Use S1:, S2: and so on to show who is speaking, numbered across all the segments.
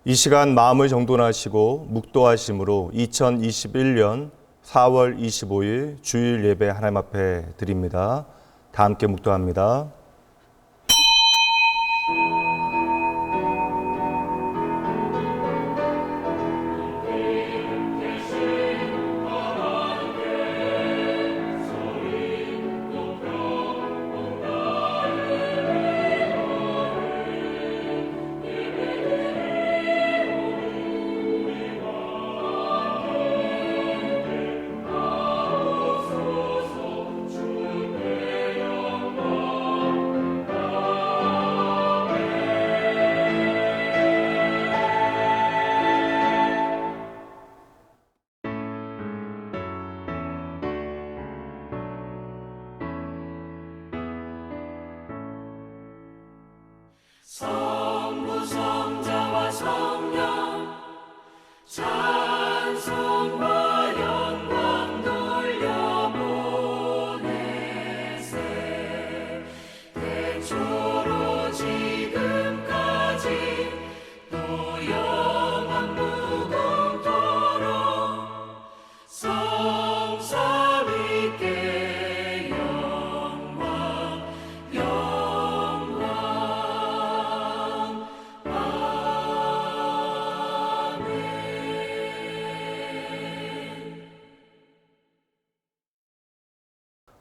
S1: 이 시간 마음을 정돈하시고 묵도하심으로 2021년 4월 25일 주일 예배 하나님 앞에 드립니다. 다 함께 묵도합니다.
S2: 성부 성자와 성령 찬송과 영광 돌려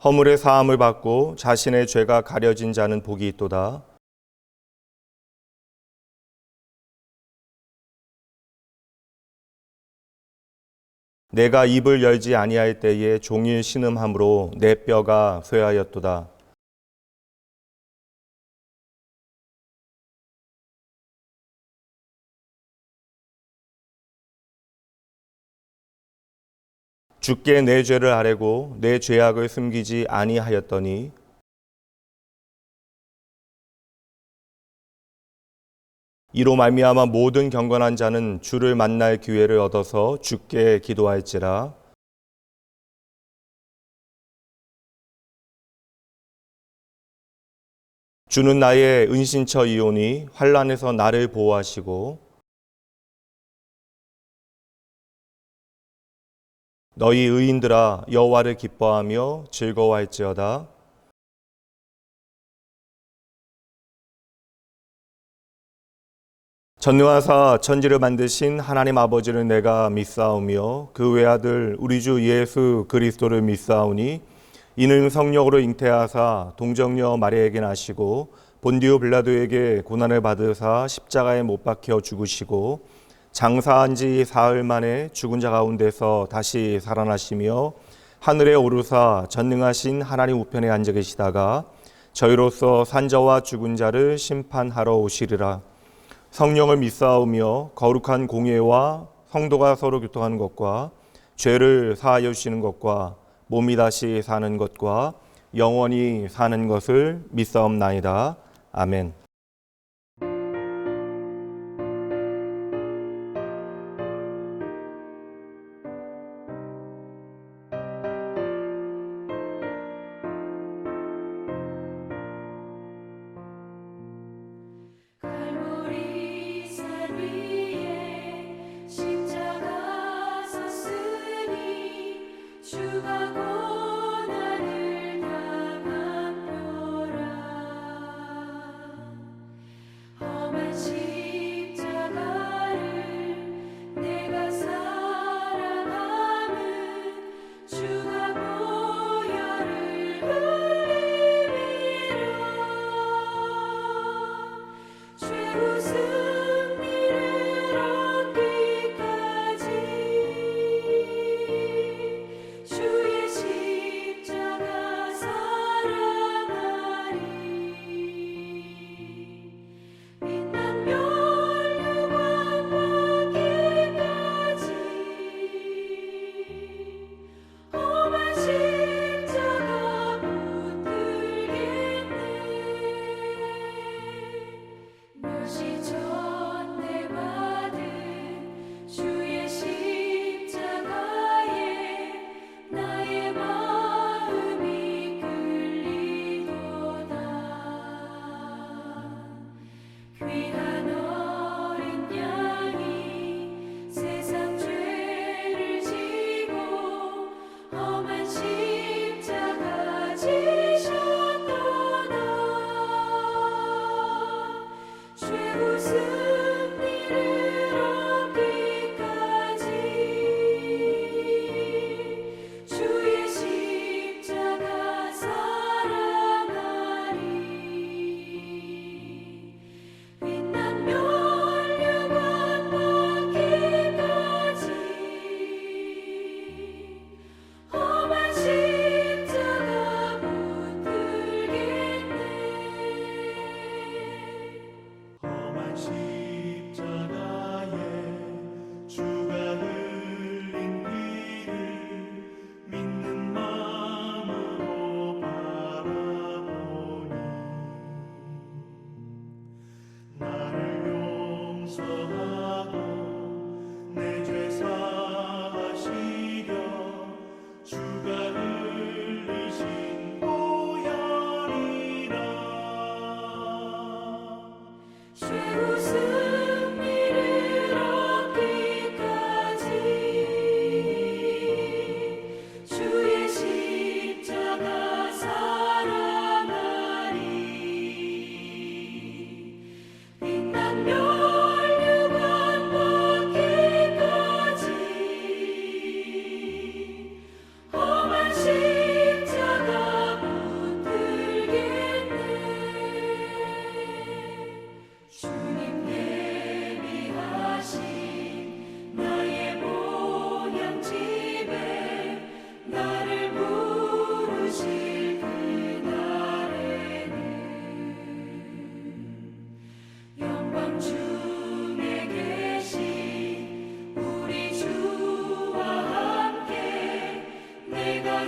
S1: 허물의 사함을 받고 자신의 죄가 가려진 자는 복이 있도다. 내가 입을 열지 아니할 때에 종일 신음함으로 내 뼈가 쇠하였도다. 주께 내 죄를 아뢰고 내 죄악을 숨기지 아니하였더니 이로 말미암아 모든 경건한 자는 주를 만날 기회를 얻어서 주께 기도할지라. 주는 나의 은신처이오니 환난에서 나를 보호하시고 너희 의인들아 여호와를 기뻐하며 즐거워할지어다. 전능하사 천지를 만드신 하나님 아버지를 내가 믿사오며 그 외아들 우리 주 예수 그리스도를 믿사오니 이는 성령으로 잉태하사 동정녀 마리아에게 나시고 본디오 빌라도에게 고난을 받으사 십자가에 못 박혀 죽으시고 장사한 지 사흘 만에 죽은 자 가운데서 다시 살아나시며 하늘에 오르사 전능하신 하나님 우편에 앉아 계시다가 저희로서 산자와 죽은 자를 심판하러 오시리라. 성령을 믿사오며 거룩한 공예와 성도가 서로 교통하는 것과 죄를 사하여 주시는 것과 몸이 다시 사는 것과 영원히 사는 것을 믿사옵나이다. 아멘.
S2: 갈보리 산 위에 십자가 섰으니 주가 고난을 당한 표라.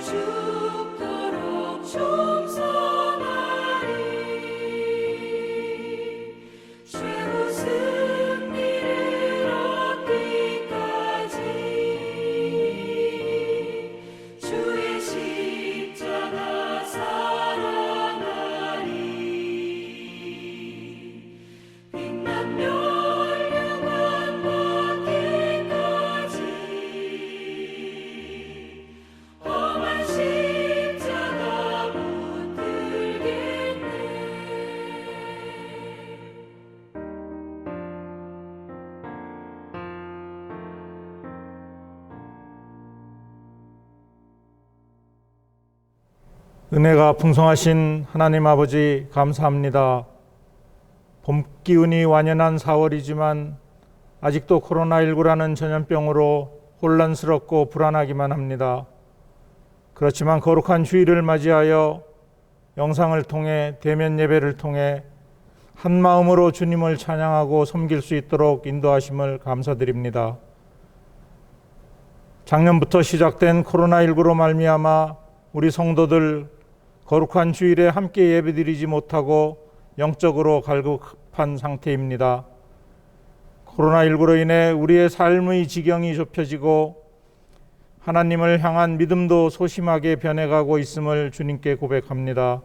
S2: 죽도록 충성하리. 최후 승리를 얻기까지 주의 십자가 사랑하리. 빛난 멸류관 받기까지 험한 십자가 붙들겠네.
S3: 은혜가 풍성하신 하나님 아버지 감사합니다. 봄 기운이 완연한 4월이지만 아직도 코로나19라는 전염병으로 혼란스럽고 불안하기만 합니다. 그렇지만 거룩한 주일을 맞이하여 영상을 통해 대면 예배를 통해 한 마음으로 주님을 찬양하고 섬길 수 있도록 인도하심을 감사드립니다. 작년부터 시작된 코로나19로 말미암아 우리 성도들 거룩한 주일에 함께 예배드리지 못하고 영적으로 갈급한 상태입니다. 코로나19로 인해 우리의 삶의 지경이 좁혀지고 하나님을 향한 믿음도 소심하게 변해가고 있음을 주님께 고백합니다.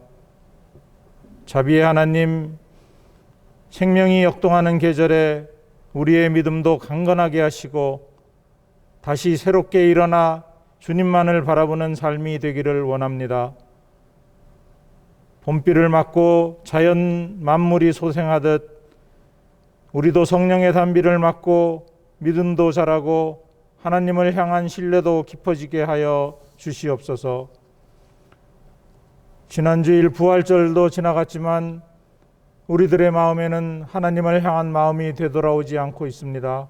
S3: 자비의 하나님, 생명이 역동하는 계절에 우리의 믿음도 강건하게 하시고 다시 새롭게 일어나 주님만을 바라보는 삶이 되기를 원합니다. 봄비를 맞고 자연 만물이 소생하듯 우리도 성령의 단비를 맞고 믿음도 자라고 하나님을 향한 신뢰도 깊어지게 하여 주시옵소서. 지난주일 부활절도 지나갔지만 우리들의 마음에는 하나님을 향한 마음이 되돌아오지 않고 있습니다.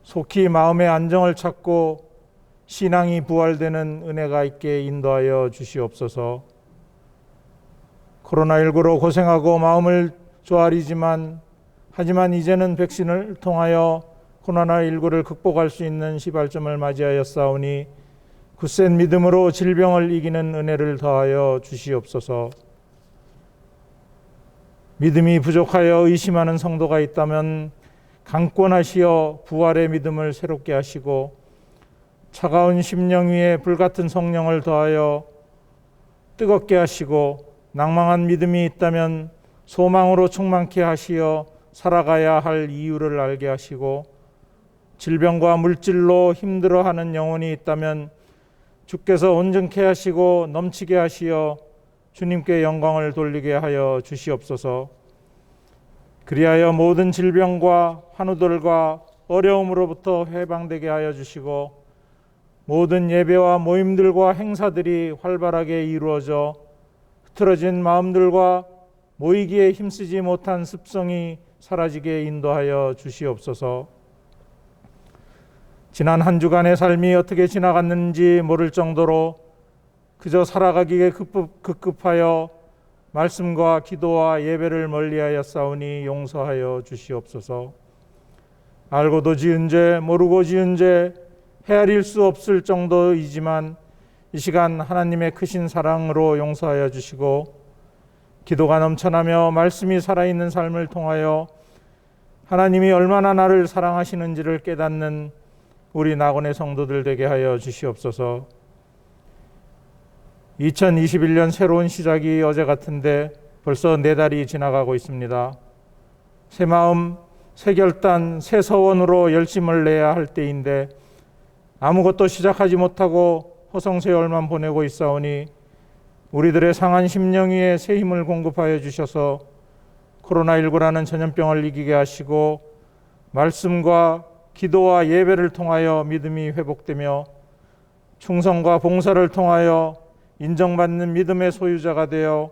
S3: 속히 마음의 안정을 찾고 신앙이 부활되는 은혜가 있게 인도하여 주시옵소서. 코로나19로 고생하고 마음을 조아리지만 하지만 이제는 백신을 통하여 코로나19를 극복할 수 있는 시발점을 맞이하였사오니 굳센 믿음으로 질병을 이기는 은혜를 더하여 주시옵소서. 믿음이 부족하여 의심하는 성도가 있다면 강권하시어 부활의 믿음을 새롭게 하시고 차가운 심령 위에 불같은 성령을 더하여 뜨겁게 하시고 낭망한 믿음이 있다면 소망으로 충만케 하시어 살아가야 할 이유를 알게 하시고 질병과 물질로 힘들어하는 영혼이 있다면 주께서 온전케 하시고 넘치게 하시어 주님께 영광을 돌리게 하여 주시옵소서. 그리하여 모든 질병과 환우들과 어려움으로부터 해방되게 하여 주시고 모든 예배와 모임들과 행사들이 활발하게 이루어져 흐트러진 마음들과 모이기에 힘쓰지 못한 습성이 사라지게 인도하여 주시옵소서. 지난 한 주간의 삶이 어떻게 지나갔는지 모를 정도로 그저 살아가기에 급급하여 말씀과 기도와 예배를 멀리하였사오니 용서하여 주시옵소서. 알고도 지은 죄, 모르고 지은 죄, 헤아릴 수 없을 정도이지만 이 시간 하나님의 크신 사랑으로 용서하여 주시고 기도가 넘쳐나며 말씀이 살아있는 삶을 통하여 하나님이 얼마나 나를 사랑하시는지를 깨닫는 우리 낙원의 성도들 되게 하여 주시옵소서. 2021년 새로운 시작이 어제 같은데 벌써 4달이 지나가고 있습니다. 새 마음, 새 결단, 새 서원으로 열심을 내야 할 때인데 아무것도 시작하지 못하고 허송세월만 보내고 있사오니 우리들의 상한 심령 위에 새 힘을 공급하여 주셔서 코로나19라는 전염병을 이기게 하시고 말씀과 기도와 예배를 통하여 믿음이 회복되며 충성과 봉사를 통하여 인정받는 믿음의 소유자가 되어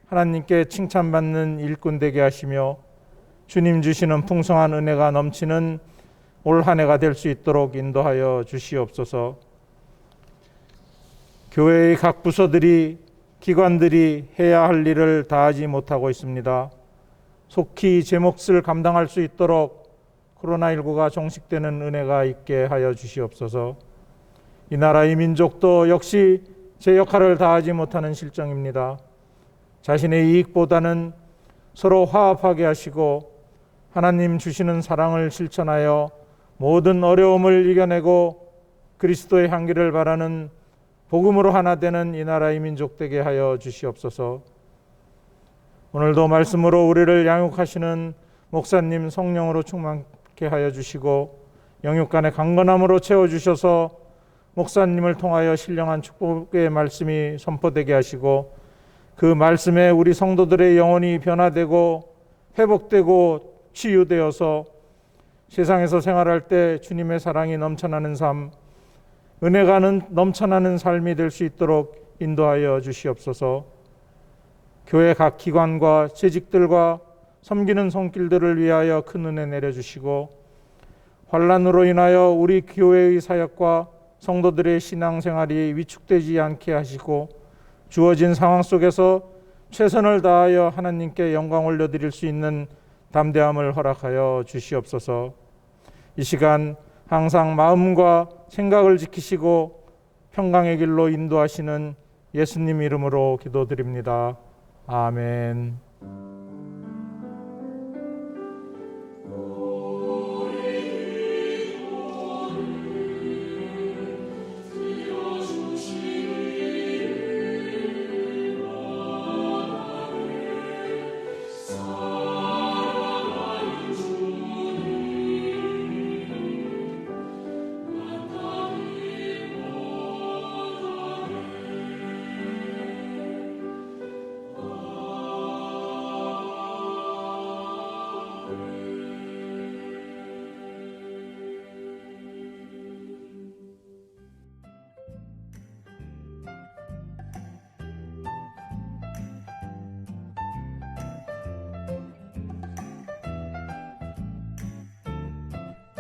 S3: 하나님께 칭찬받는 일꾼 되게 하시며 주님 주시는 풍성한 은혜가 넘치는 올 한 해가 될 수 있도록 인도하여 주시옵소서. 교회의 각 부서들이 기관들이 해야 할 일을 다하지 못하고 있습니다. 속히 제 몫을 감당할 수 있도록 코로나19가 종식되는 은혜가 있게 하여 주시옵소서. 이 나라 이 민족도 역시 제 역할을 다하지 못하는 실정입니다. 자신의 이익보다는 서로 화합하게 하시고 하나님 주시는 사랑을 실천하여 모든 어려움을 이겨내고 그리스도의 향기를 바라는 복음으로 하나 되는 이 나라 이 민족 되게 하여 주시옵소서. 오늘도 말씀으로 우리를 양육하시는 목사님 성령으로 충만케 하여 주시고 영육간의 강건함으로 채워주셔서 목사님을 통하여 신령한 축복의 말씀이 선포되게 하시고 그 말씀에 우리 성도들의 영혼이 변화되고 회복되고 치유되어서 세상에서 생활할 때 주님의 사랑이 넘쳐나는 삶, 은혜가 넘쳐나는 삶이 될 수 있도록 인도하여 주시옵소서. 교회 각 기관과 재직들과 섬기는 손길들을 위하여 큰 은혜 내려주시고 환난으로 인하여 우리 교회의 사역과 성도들의 신앙생활이 위축되지 않게 하시고 주어진 상황 속에서 최선을 다하여 하나님께 영광 올려드릴 수 있는 담대함을 허락하여 주시옵소서. 이 시간 항상 마음과 생각을 지키시고 평강의 길로 인도하시는 예수님 이름으로 기도드립니다. 아멘.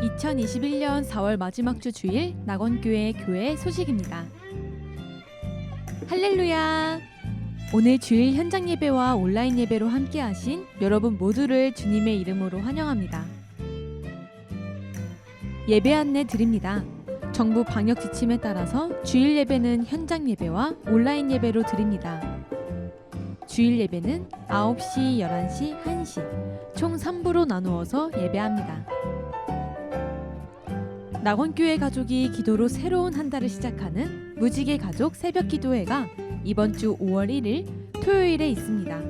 S4: (2021년 4월) 마지막 주 주일 낙원교회 교회 소식입니다. 할렐루야! 오늘 주일 현장 예배와 온라인 예배로 함께 하신 여러분 모두를 주님의 이름으로 환영합니다. 예배 안내 드립니다. 정부 방역 지침에 따라서 주일 예배는 현장 예배와 온라인 예배로 드립니다. 주일 예배는 9시, 11시, 1시 총 3부로 나누어서 예배합니다. 낙원교회 가족이 기도로 새로운 한 달을 시작하는 무지개 가족 새벽 기도회가 이번 주 5월 1일 토요일에 있습니다.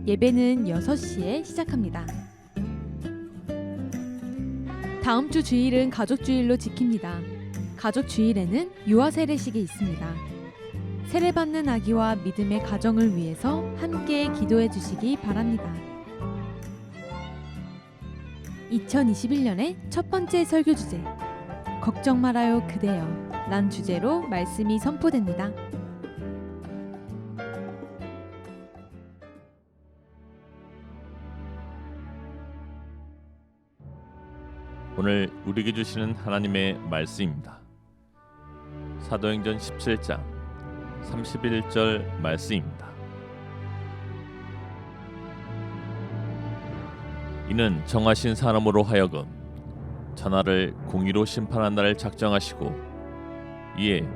S4: 예배는 6시에 시작합니다. 다음 주 주일은 가족 주일로 지킵니다. 가족 주일에는 유아 세례식이 있습니다. 세례받는 아기와 믿음의 가정을 위해서 함께 기도해 주시기 바랍니다. 2021년의 첫 번째 설교 주제, 걱정 말아요 그대여 란 주제로 말씀이 선포됩니다.
S5: 오늘 우리에게 주시는 하나님의 말씀입니다. 사도행전 17장 31절 말씀입니다. 이는 정하신 사람으로 하여금 천하를 공의로 심판한다를 작정하시고 이에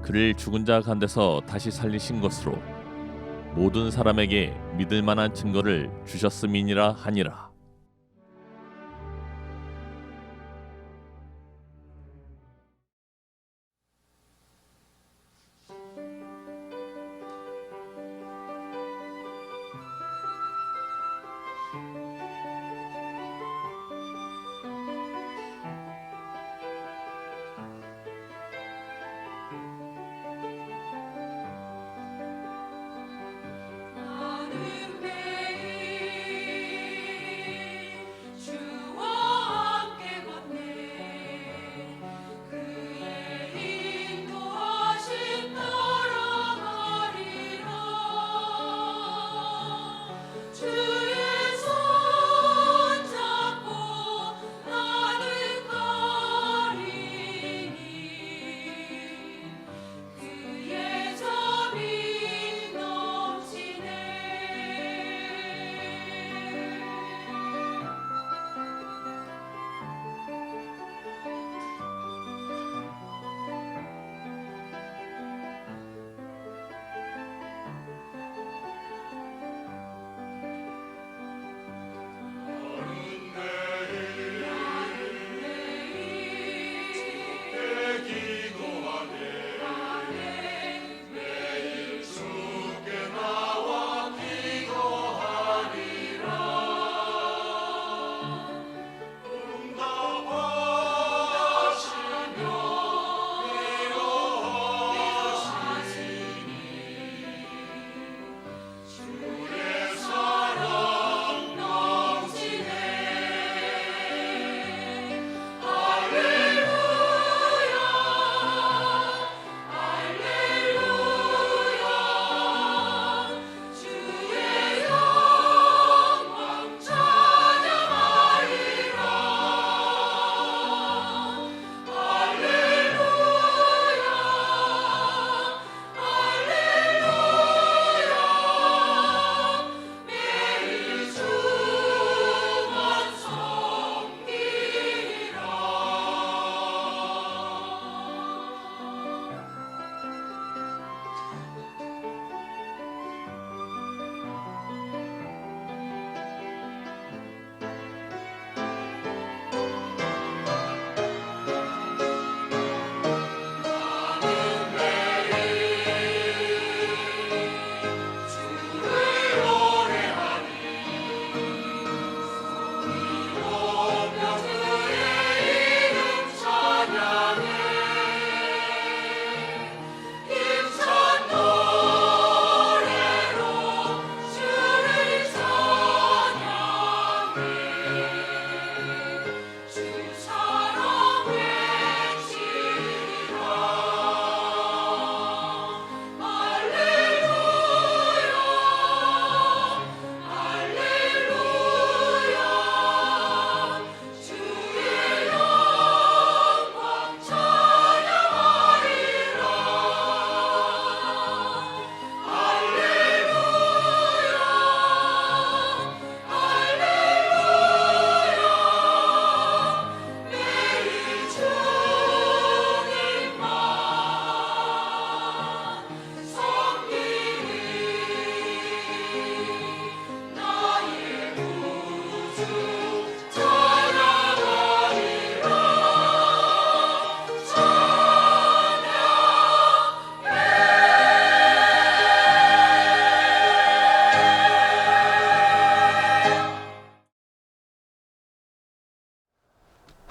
S5: 그를 죽은 자 가운데서 다시 살리신 것으로 모든 사람에게 믿을 만한 증거를 주셨음이니라 하니라.
S2: 나는 매일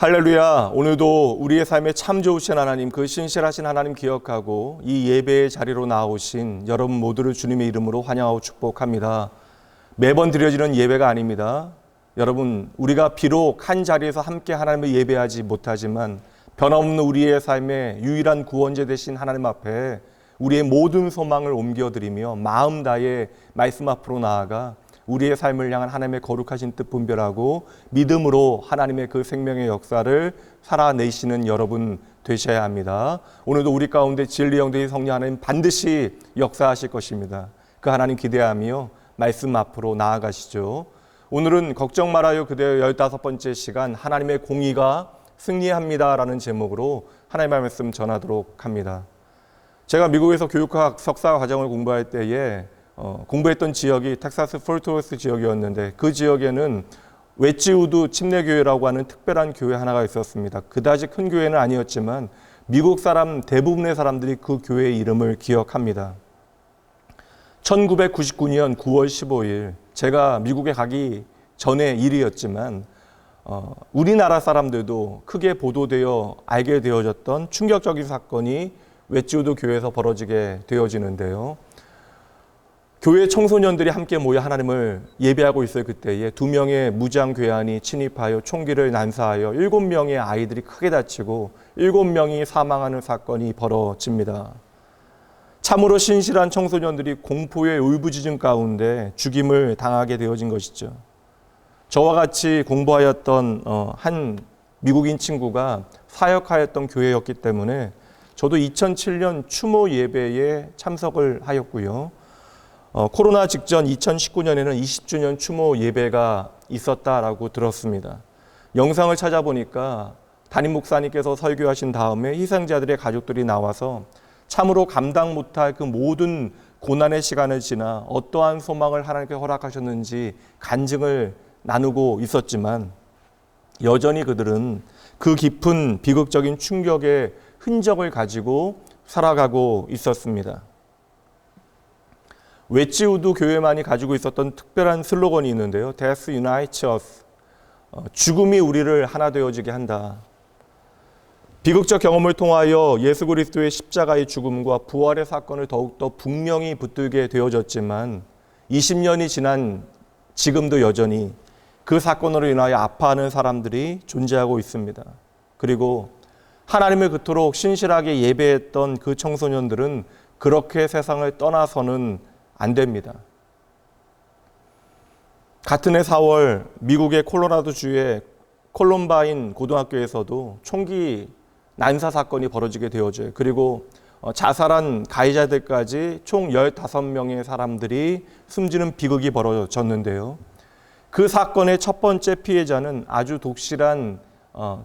S1: 할렐루야. 오늘도 우리의 삶에 참 좋으신 하나님, 그 신실하신 하나님 기억하고 이 예배의 자리로 나오신 여러분 모두를 주님의 이름으로 환영하고 축복합니다. 매번 드려지는 예배가 아닙니다. 여러분, 우리가 비록 한 자리에서 함께 하나님을 예배하지 못하지만 변함없는 우리의 삶의 유일한 구원자 되신 하나님 앞에 우리의 모든 소망을 옮겨드리며 마음 다해 말씀 앞으로 나아가 우리의 삶을 향한 하나님의 거룩하신 뜻 분별하고 믿음으로 하나님의 그 생명의 역사를 살아내시는 여러분 되셔야 합니다. 오늘도 우리 가운데 진리 영되신 성령 하나님 반드시 역사하실 것입니다. 그 하나님 기대하며 말씀 앞으로 나아가시죠. 오늘은 걱정 말아요 그대여 15번째 시간 하나님의 공의가 승리합니다라는 제목으로 하나님의 말씀 전하도록 합니다. 제가 미국에서 교육학 석사 과정을 공부할 때에 공부했던 지역이 텍사스 폴트워스 지역이었는데 그 지역에는 웨지우드 침례교회라고 하는 특별한 교회 하나가 있었습니다. 그다지 큰 교회는 아니었지만 미국 사람 대부분의 사람들이 그 교회의 이름을 기억합니다. 1999년 9월 15일 제가 미국에 가기 전의 일이었지만 우리나라 사람들도 크게 보도되어 알게 되어졌던 충격적인 사건이 웨지우드 교회에서 벌어지게 되어지는데요. 교회 청소년들이 함께 모여 하나님을 예배하고 있을 그때에 2명의 무장 괴한이 침입하여 총기를 난사하여 7명의 아이들이 크게 다치고 7명이 사망하는 사건이 벌어집니다. 참으로 신실한 청소년들이 공포의 울부짖음 가운데 죽임을 당하게 되어진 것이죠. 저와 같이 공부하였던 한 미국인 친구가 사역하였던 교회였기 때문에 저도 2007년 추모 예배에 참석을 하였고요. 코로나 직전 2019년에는 20주년 추모 예배가 있었다라고 들었습니다. 영상을 찾아보니까 담임 목사님께서 설교하신 다음에 희생자들의 가족들이 나와서 참으로 감당 못할 그 모든 고난의 시간을 지나 어떠한 소망을 하나님께 허락하셨는지 간증을 나누고 있었지만 여전히 그들은 그 깊은 비극적인 충격의 흔적을 가지고 살아가고 있었습니다. 웨지우드 교회만이 가지고 있었던 특별한 슬로건이 있는데요. Death unites us. 죽음이 우리를 하나 되어지게 한다. 비극적 경험을 통하여 예수 그리스도의 십자가의 죽음과 부활의 사건을 더욱더 분명히 붙들게 되어졌지만 20년이 지난 지금도 여전히 그 사건으로 인하여 아파하는 사람들이 존재하고 있습니다. 그리고 하나님을 그토록 신실하게 예배했던 그 청소년들은 그렇게 세상을 떠나서는 안 됩니다. 같은 해 4월 미국의 콜로라도주의 콜럼바인 고등학교에서도 총기 난사 사건이 벌어지게 되어져요. 그리고 자살한 가해자들까지 총 15명의 사람들이 숨지는 비극이 벌어졌는데요. 그 사건의 첫 번째 피해자는 아주 독실한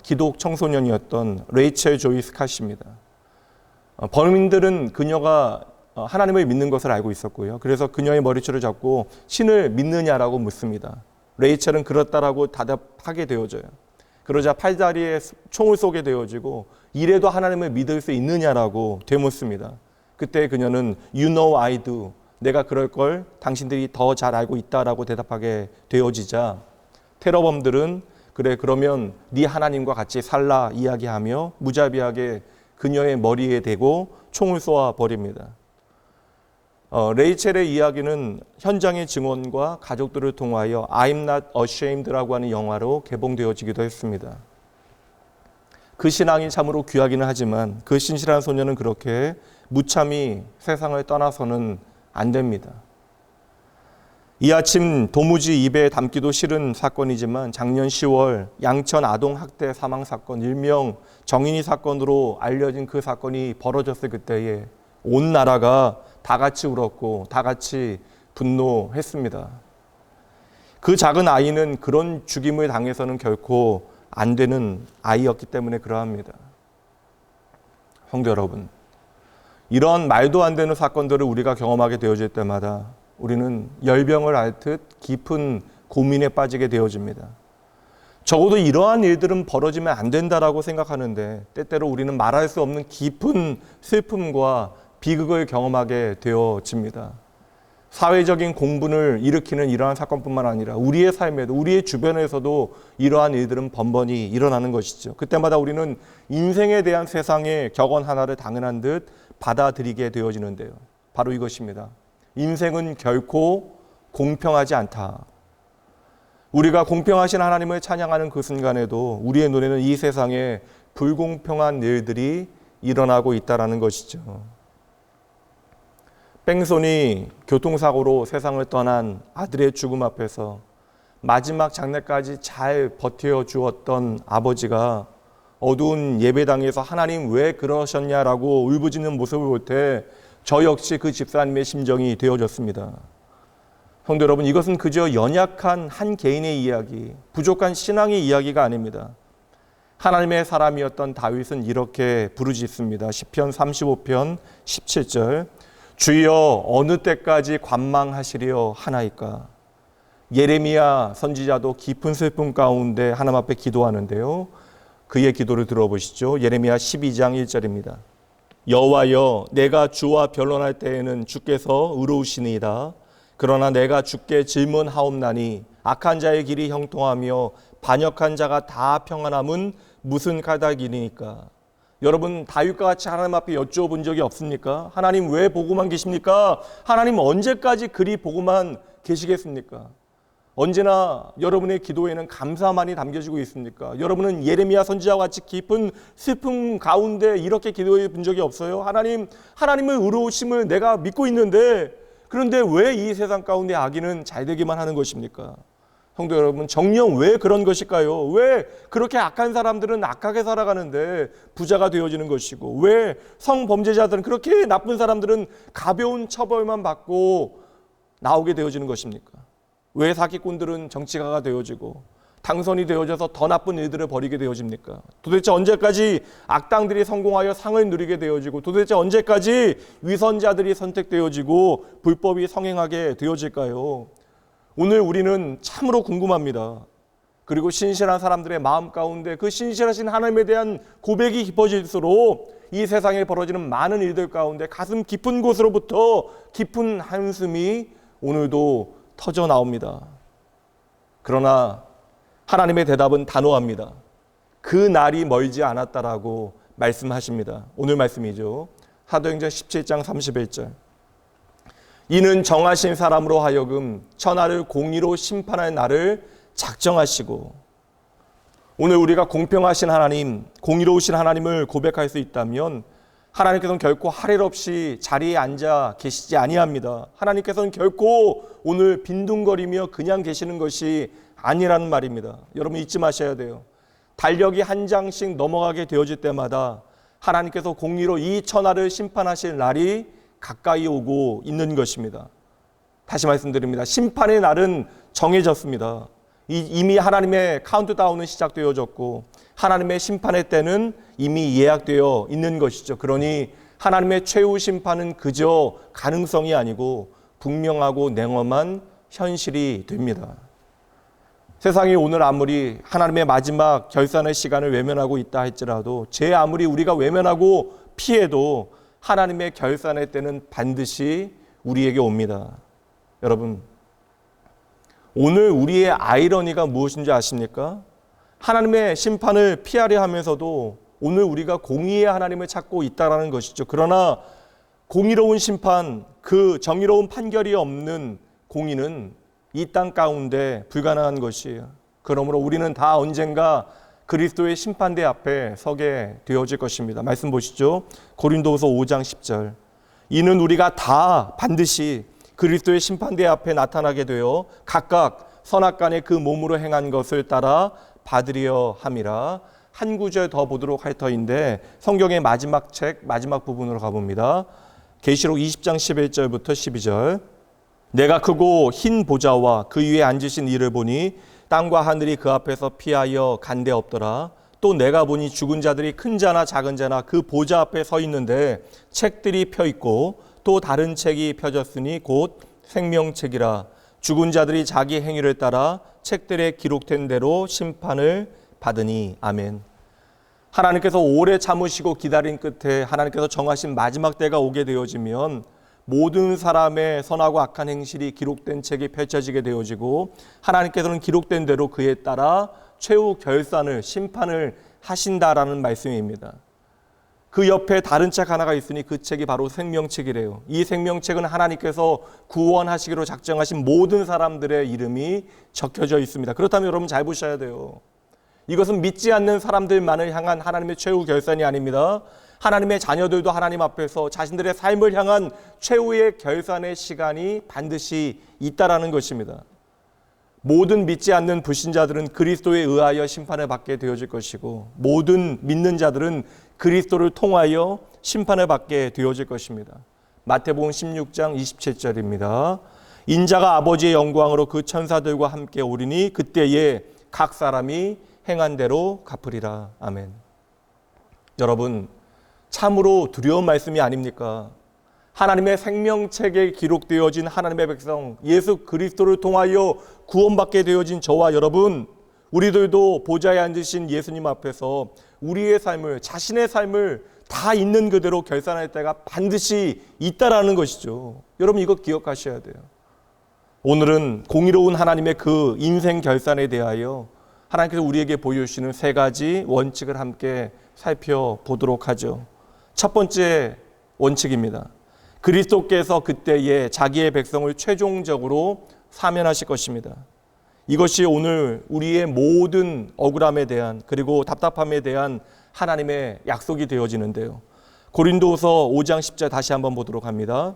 S1: 기독 청소년이었던 레이첼 조이 스캇입니다. 범인들은 그녀가 하나님을 믿는 것을 알고 있었고요. 그래서 그녀의 머리채를 잡고 신을 믿느냐라고 묻습니다. 레이첼은 그렇다라고 대답하게 되어져요. 그러자 팔다리에 총을 쏘게 되어지고 이래도 하나님을 믿을 수 있느냐라고 되묻습니다. 그때 그녀는 You know I do. 내가 그럴 걸 당신들이 더 잘 알고 있다라고 대답하게 되어지자 테러범들은 그래 그러면 네 하나님과 같이 살라 이야기하며 무자비하게 그녀의 머리에 대고 총을 쏘아 버립니다. 레이첼의 이야기는 현장의 증언과 가족들을 통하여 I'm not ashhamed라고 하는 영화로 개봉되어지기도 했습니다. 그 신앙이 참으로 귀하기는 하지만 그 신실한 소녀는 그렇게 무참히 세상을 떠나서는 안 됩니다. 이 아침 도무지 입에 담기도 싫은 사건이지만 작년 10월 양천 아동학대 사망 사건 일명 정인이 사건으로 알려진 그 사건이 벌어졌을 그때에 온 나라가 다 같이 울었고 다 같이 분노했습니다. 그 작은 아이는 그런 죽임을 당해서는 결코 안 되는 아이였기 때문에 그러합니다. 성도 여러분, 이런 말도 안 되는 사건들을 우리가 경험하게 되어질 때마다 우리는 열병을 앓듯 깊은 고민에 빠지게 되어집니다. 적어도 이러한 일들은 벌어지면 안 된다라고 생각하는데 때때로 우리는 말할 수 없는 깊은 슬픔과 비극을 경험하게 되어집니다. 사회적인 공분을 일으키는 이러한 사건뿐만 아니라 우리의 삶에도, 우리의 주변에서도 이러한 일들은 번번이 일어나는 것이죠. 그때마다 우리는 인생에 대한 세상의 격언 하나를 당연한 듯 받아들이게 되어지는데요. 바로 이것입니다. 인생은 결코 공평하지 않다. 우리가 공평하신 하나님을 찬양하는 그 순간에도 우리의 눈에는 이 세상에 불공평한 일들이 일어나고 있다는 것이죠. 뺑소니 교통사고로 세상을 떠난 아들의 죽음 앞에서 마지막 장례까지 잘 버텨주었던 아버지가 어두운 예배당에서 하나님 왜 그러셨냐라고 울부짖는 모습을 볼 때 저 역시 그 집사님의 심정이 되어졌습니다. 성도 여러분, 이것은 그저 연약한 한 개인의 이야기, 부족한 신앙의 이야기가 아닙니다. 하나님의 사람이었던 다윗은 이렇게 부르짖습니다. 시편 35편 17절, 주여 어느 때까지 관망하시려 하나이까. 예레미야 선지자도 깊은 슬픔 가운데 하나님 앞에 기도하는데요. 그의 기도를 들어보시죠. 예레미야 12장 1절입니다. 여호와여, 내가 주와 변론할 때에는 주께서 의로우시니이다. 그러나 내가 주께 질문하옵나니 악한 자의 길이 형통하며 반역한 자가 다 평안함은 무슨 까닭이니까. 여러분, 다윗과 같이 하나님 앞에 여쭈어본 적이 없습니까? 하나님 왜 보고만 계십니까? 하나님 언제까지 그리 보고만 계시겠습니까? 언제나 여러분의 기도에는 감사만이 담겨지고 있습니까? 여러분은 예레미야 선지자와 같이 깊은 슬픔 가운데 이렇게 기도해 본 적이 없어요? 하나님의 의로우심을 내가 믿고 있는데, 그런데 왜 이 세상 가운데 악인은 잘 되기만 하는 것입니까? 성도 여러분, 정녕 왜 그런 것일까요? 왜 그렇게 악한 사람들은 악하게 살아가는데 부자가 되어지는 것이고, 왜 성범죄자들은, 그렇게 나쁜 사람들은 가벼운 처벌만 받고 나오게 되어지는 것입니까? 왜 사기꾼들은 정치가가 되어지고 당선이 되어져서 더 나쁜 일들을 벌이게 되어집니까? 도대체 언제까지 악당들이 성공하여 상을 누리게 되어지고, 도대체 언제까지 위선자들이 선택되어지고 불법이 성행하게 되어질까요? 오늘 우리는 참으로 궁금합니다. 그리고 신실한 사람들의 마음 가운데 그 신실하신 하나님에 대한 고백이 깊어질수록 이 세상에 벌어지는 많은 일들 가운데 가슴 깊은 곳으로부터 깊은 한숨이 오늘도 터져 나옵니다. 그러나 하나님의 대답은 단호합니다. 그 날이 멀지 않았다라고 말씀하십니다. 오늘 말씀이죠. 사도행전 17장 31절. 이는 정하신 사람으로 하여금 천하를 공의로 심판할 날을 작정하시고. 오늘 우리가 공평하신 하나님, 공의로우신 하나님을 고백할 수 있다면 하나님께서는 결코 할 일 없이 자리에 앉아 계시지 아니합니다. 하나님께서는 결코 오늘 빈둥거리며 그냥 계시는 것이 아니라는 말입니다. 여러분 잊지 마셔야 돼요. 달력이 한 장씩 넘어가게 되어질 때마다 하나님께서 공의로 이 천하를 심판하실 날이 가까이 오고 있는 것입니다. 다시 말씀드립니다. 심판의 날은 정해졌습니다. 이미 하나님의 카운트다운은 시작되어졌고 하나님의 심판의 때는 이미 예약되어 있는 것이죠. 그러니 하나님의 최후 심판은 그저 가능성이 아니고 분명하고 냉엄한 현실이 됩니다. 세상이 오늘 아무리 하나님의 마지막 결산의 시간을 외면하고 있다 할지라도, 제 아무리 우리가 외면하고 피해도 하나님의 결산의 때는 반드시 우리에게 옵니다. 여러분, 오늘 우리의 아이러니가 무엇인지 아십니까? 하나님의 심판을 피하려 하면서도 오늘 우리가 공의의 하나님을 찾고 있다는 것이죠. 그러나 공의로운 심판, 그 정의로운 판결이 없는 공의는 이 땅 가운데 불가능한 것이에요. 그러므로 우리는 다 언젠가 그리스도의 심판대 앞에 서게 되어질 것입니다. 말씀 보시죠. 고린도후서 5장 10절. 이는 우리가 다 반드시 그리스도의 심판대 앞에 나타나게 되어 각각 선악간에 그 몸으로 행한 것을 따라 받으려 함이라. 한 구절 더 보도록 할 터인데 성경의 마지막 책 마지막 부분으로 가봅니다. 계시록 20장 11절부터 12절. 내가 크고 흰 보좌와 그 위에 앉으신 이를 보니 땅과 하늘이 그 앞에서 피하여 간데 없더라. 또 내가 보니 죽은 자들이 큰 자나 작은 자나 그 보좌 앞에 서 있는데 책들이 펴 있고 또 다른 책이 펴졌으니 곧 생명책이라. 죽은 자들이 자기 행위를 따라 책들에 기록된 대로 심판을 받으니. 아멘. 하나님께서 오래 참으시고 기다린 끝에 하나님께서 정하신 마지막 때가 오게 되어지면 모든 사람의 선하고 악한 행실이 기록된 책이 펼쳐지게 되어지고 하나님께서는 기록된 대로 그에 따라 최후 결산을 심판을 하신다라는 말씀입니다. 그 옆에 다른 책 하나가 있으니 그 책이 바로 생명책이래요. 이 생명책은 하나님께서 구원하시기로 작정하신 모든 사람들의 이름이 적혀져 있습니다. 그렇다면 여러분 잘 보셔야 돼요. 이것은 믿지 않는 사람들만을 향한 하나님의 최후 결산이 아닙니다. 하나님의 자녀들도 하나님 앞에서 자신들의 삶을 향한 최후의 결산의 시간이 반드시 있다라는 것입니다. 모든 믿지 않는 불신자들은 그리스도에 의하여 심판을 받게 되어질 것이고 모든 믿는 자들은 그리스도를 통하여 심판을 받게 되어질 것입니다. 마태복음 16장 27절입니다. 인자가 아버지의 영광으로 그 천사들과 함께 오리니 그때에 각 사람이 행한 대로 갚으리라. 아멘. 여러분, 참으로 두려운 말씀이 아닙니까? 하나님의 생명책에 기록되어진 하나님의 백성 예수 그리스도를 통하여 구원받게 되어진 저와 여러분, 우리들도 보좌에 앉으신 예수님 앞에서 우리의 삶을, 자신의 삶을 다 있는 그대로 결산할 때가 반드시 있다라는 것이죠. 여러분 이거 기억하셔야 돼요. 오늘은 공의로운 하나님의 그 인생 결산에 대하여 하나님께서 우리에게 보여주시는 세 가지 원칙을 함께 살펴보도록 하죠. 첫 번째 원칙입니다. 그리스도께서 그때에 자기의 백성을 최종적으로 사면하실 것입니다. 이것이 오늘 우리의 모든 억울함에 대한 그리고 답답함에 대한 하나님의 약속이 되어지는데요. 고린도서 5장 10절 다시 한번 보도록 합니다.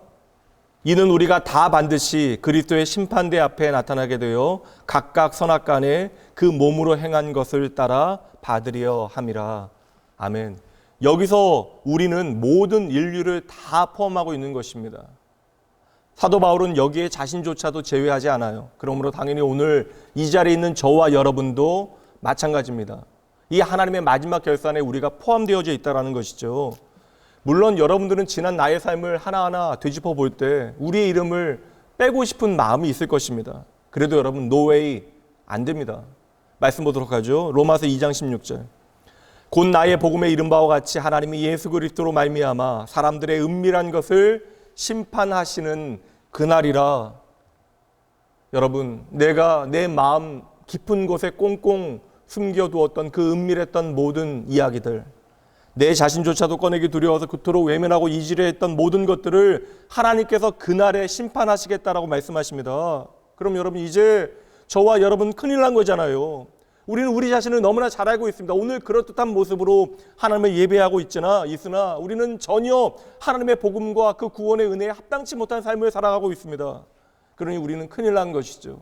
S1: 이는 우리가 다 반드시 그리스도의 심판대 앞에 나타나게 되어 각각 선악간에 그 몸으로 행한 것을 따라 받으려 함이라. 아멘. 여기서 우리는 모든 인류를 다 포함하고 있는 것입니다. 사도 바울은 여기에 자신조차도 제외하지 않아요. 그러므로 당연히 오늘 이 자리에 있는 저와 여러분도 마찬가지입니다. 이 하나님의 마지막 결산에 우리가 포함되어져 있다는 것이죠. 물론 여러분들은 지난 나의 삶을 하나하나 되짚어 볼 때 우리의 이름을 빼고 싶은 마음이 있을 것입니다. 그래도 여러분 no way 안 됩니다. 말씀 보도록 하죠. 로마서 2장 16절. 곧 나의 복음에 이른 바와 같이 하나님이 예수 그리스도로 말미암아 사람들의 은밀한 것을 심판하시는 그날이라. 여러분, 내가 내 마음 깊은 곳에 꽁꽁 숨겨두었던 그 은밀했던 모든 이야기들, 내 자신조차도 꺼내기 두려워서 그토록 외면하고 이지레했던 모든 것들을 하나님께서 그날에 심판하시겠다라고 말씀하십니다. 그럼 여러분 이제 저와 여러분 큰일 난 거잖아요. 우리는 우리 자신을 너무나 잘 알고 있습니다. 오늘 그럴듯한 모습으로 하나님을 예배하고 있으나 우리는 전혀 하나님의 복음과 그 구원의 은혜에 합당치 못한 삶을 살아가고 있습니다. 그러니 우리는 큰일 난 것이죠.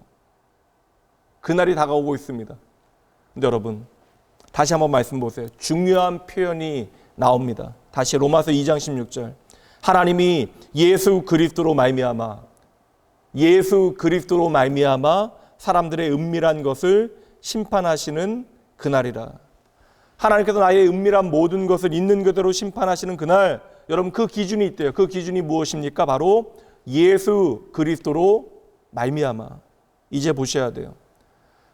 S1: 그날이 다가오고 있습니다. 근데 여러분 다시 한번 말씀 보세요. 중요한 표현이 나옵니다. 다시 로마서 2장 16절. 하나님이 예수 그리스도로 말미암아 사람들의 은밀한 것을 심판하시는 그날이라. 하나님께서 나의 은밀한 모든 것을 있는 그대로 심판하시는 그날, 여러분 그 기준이 있대요. 그 기준이 무엇입니까? 바로 예수 그리스도로 말미암아. 이제 보셔야 돼요.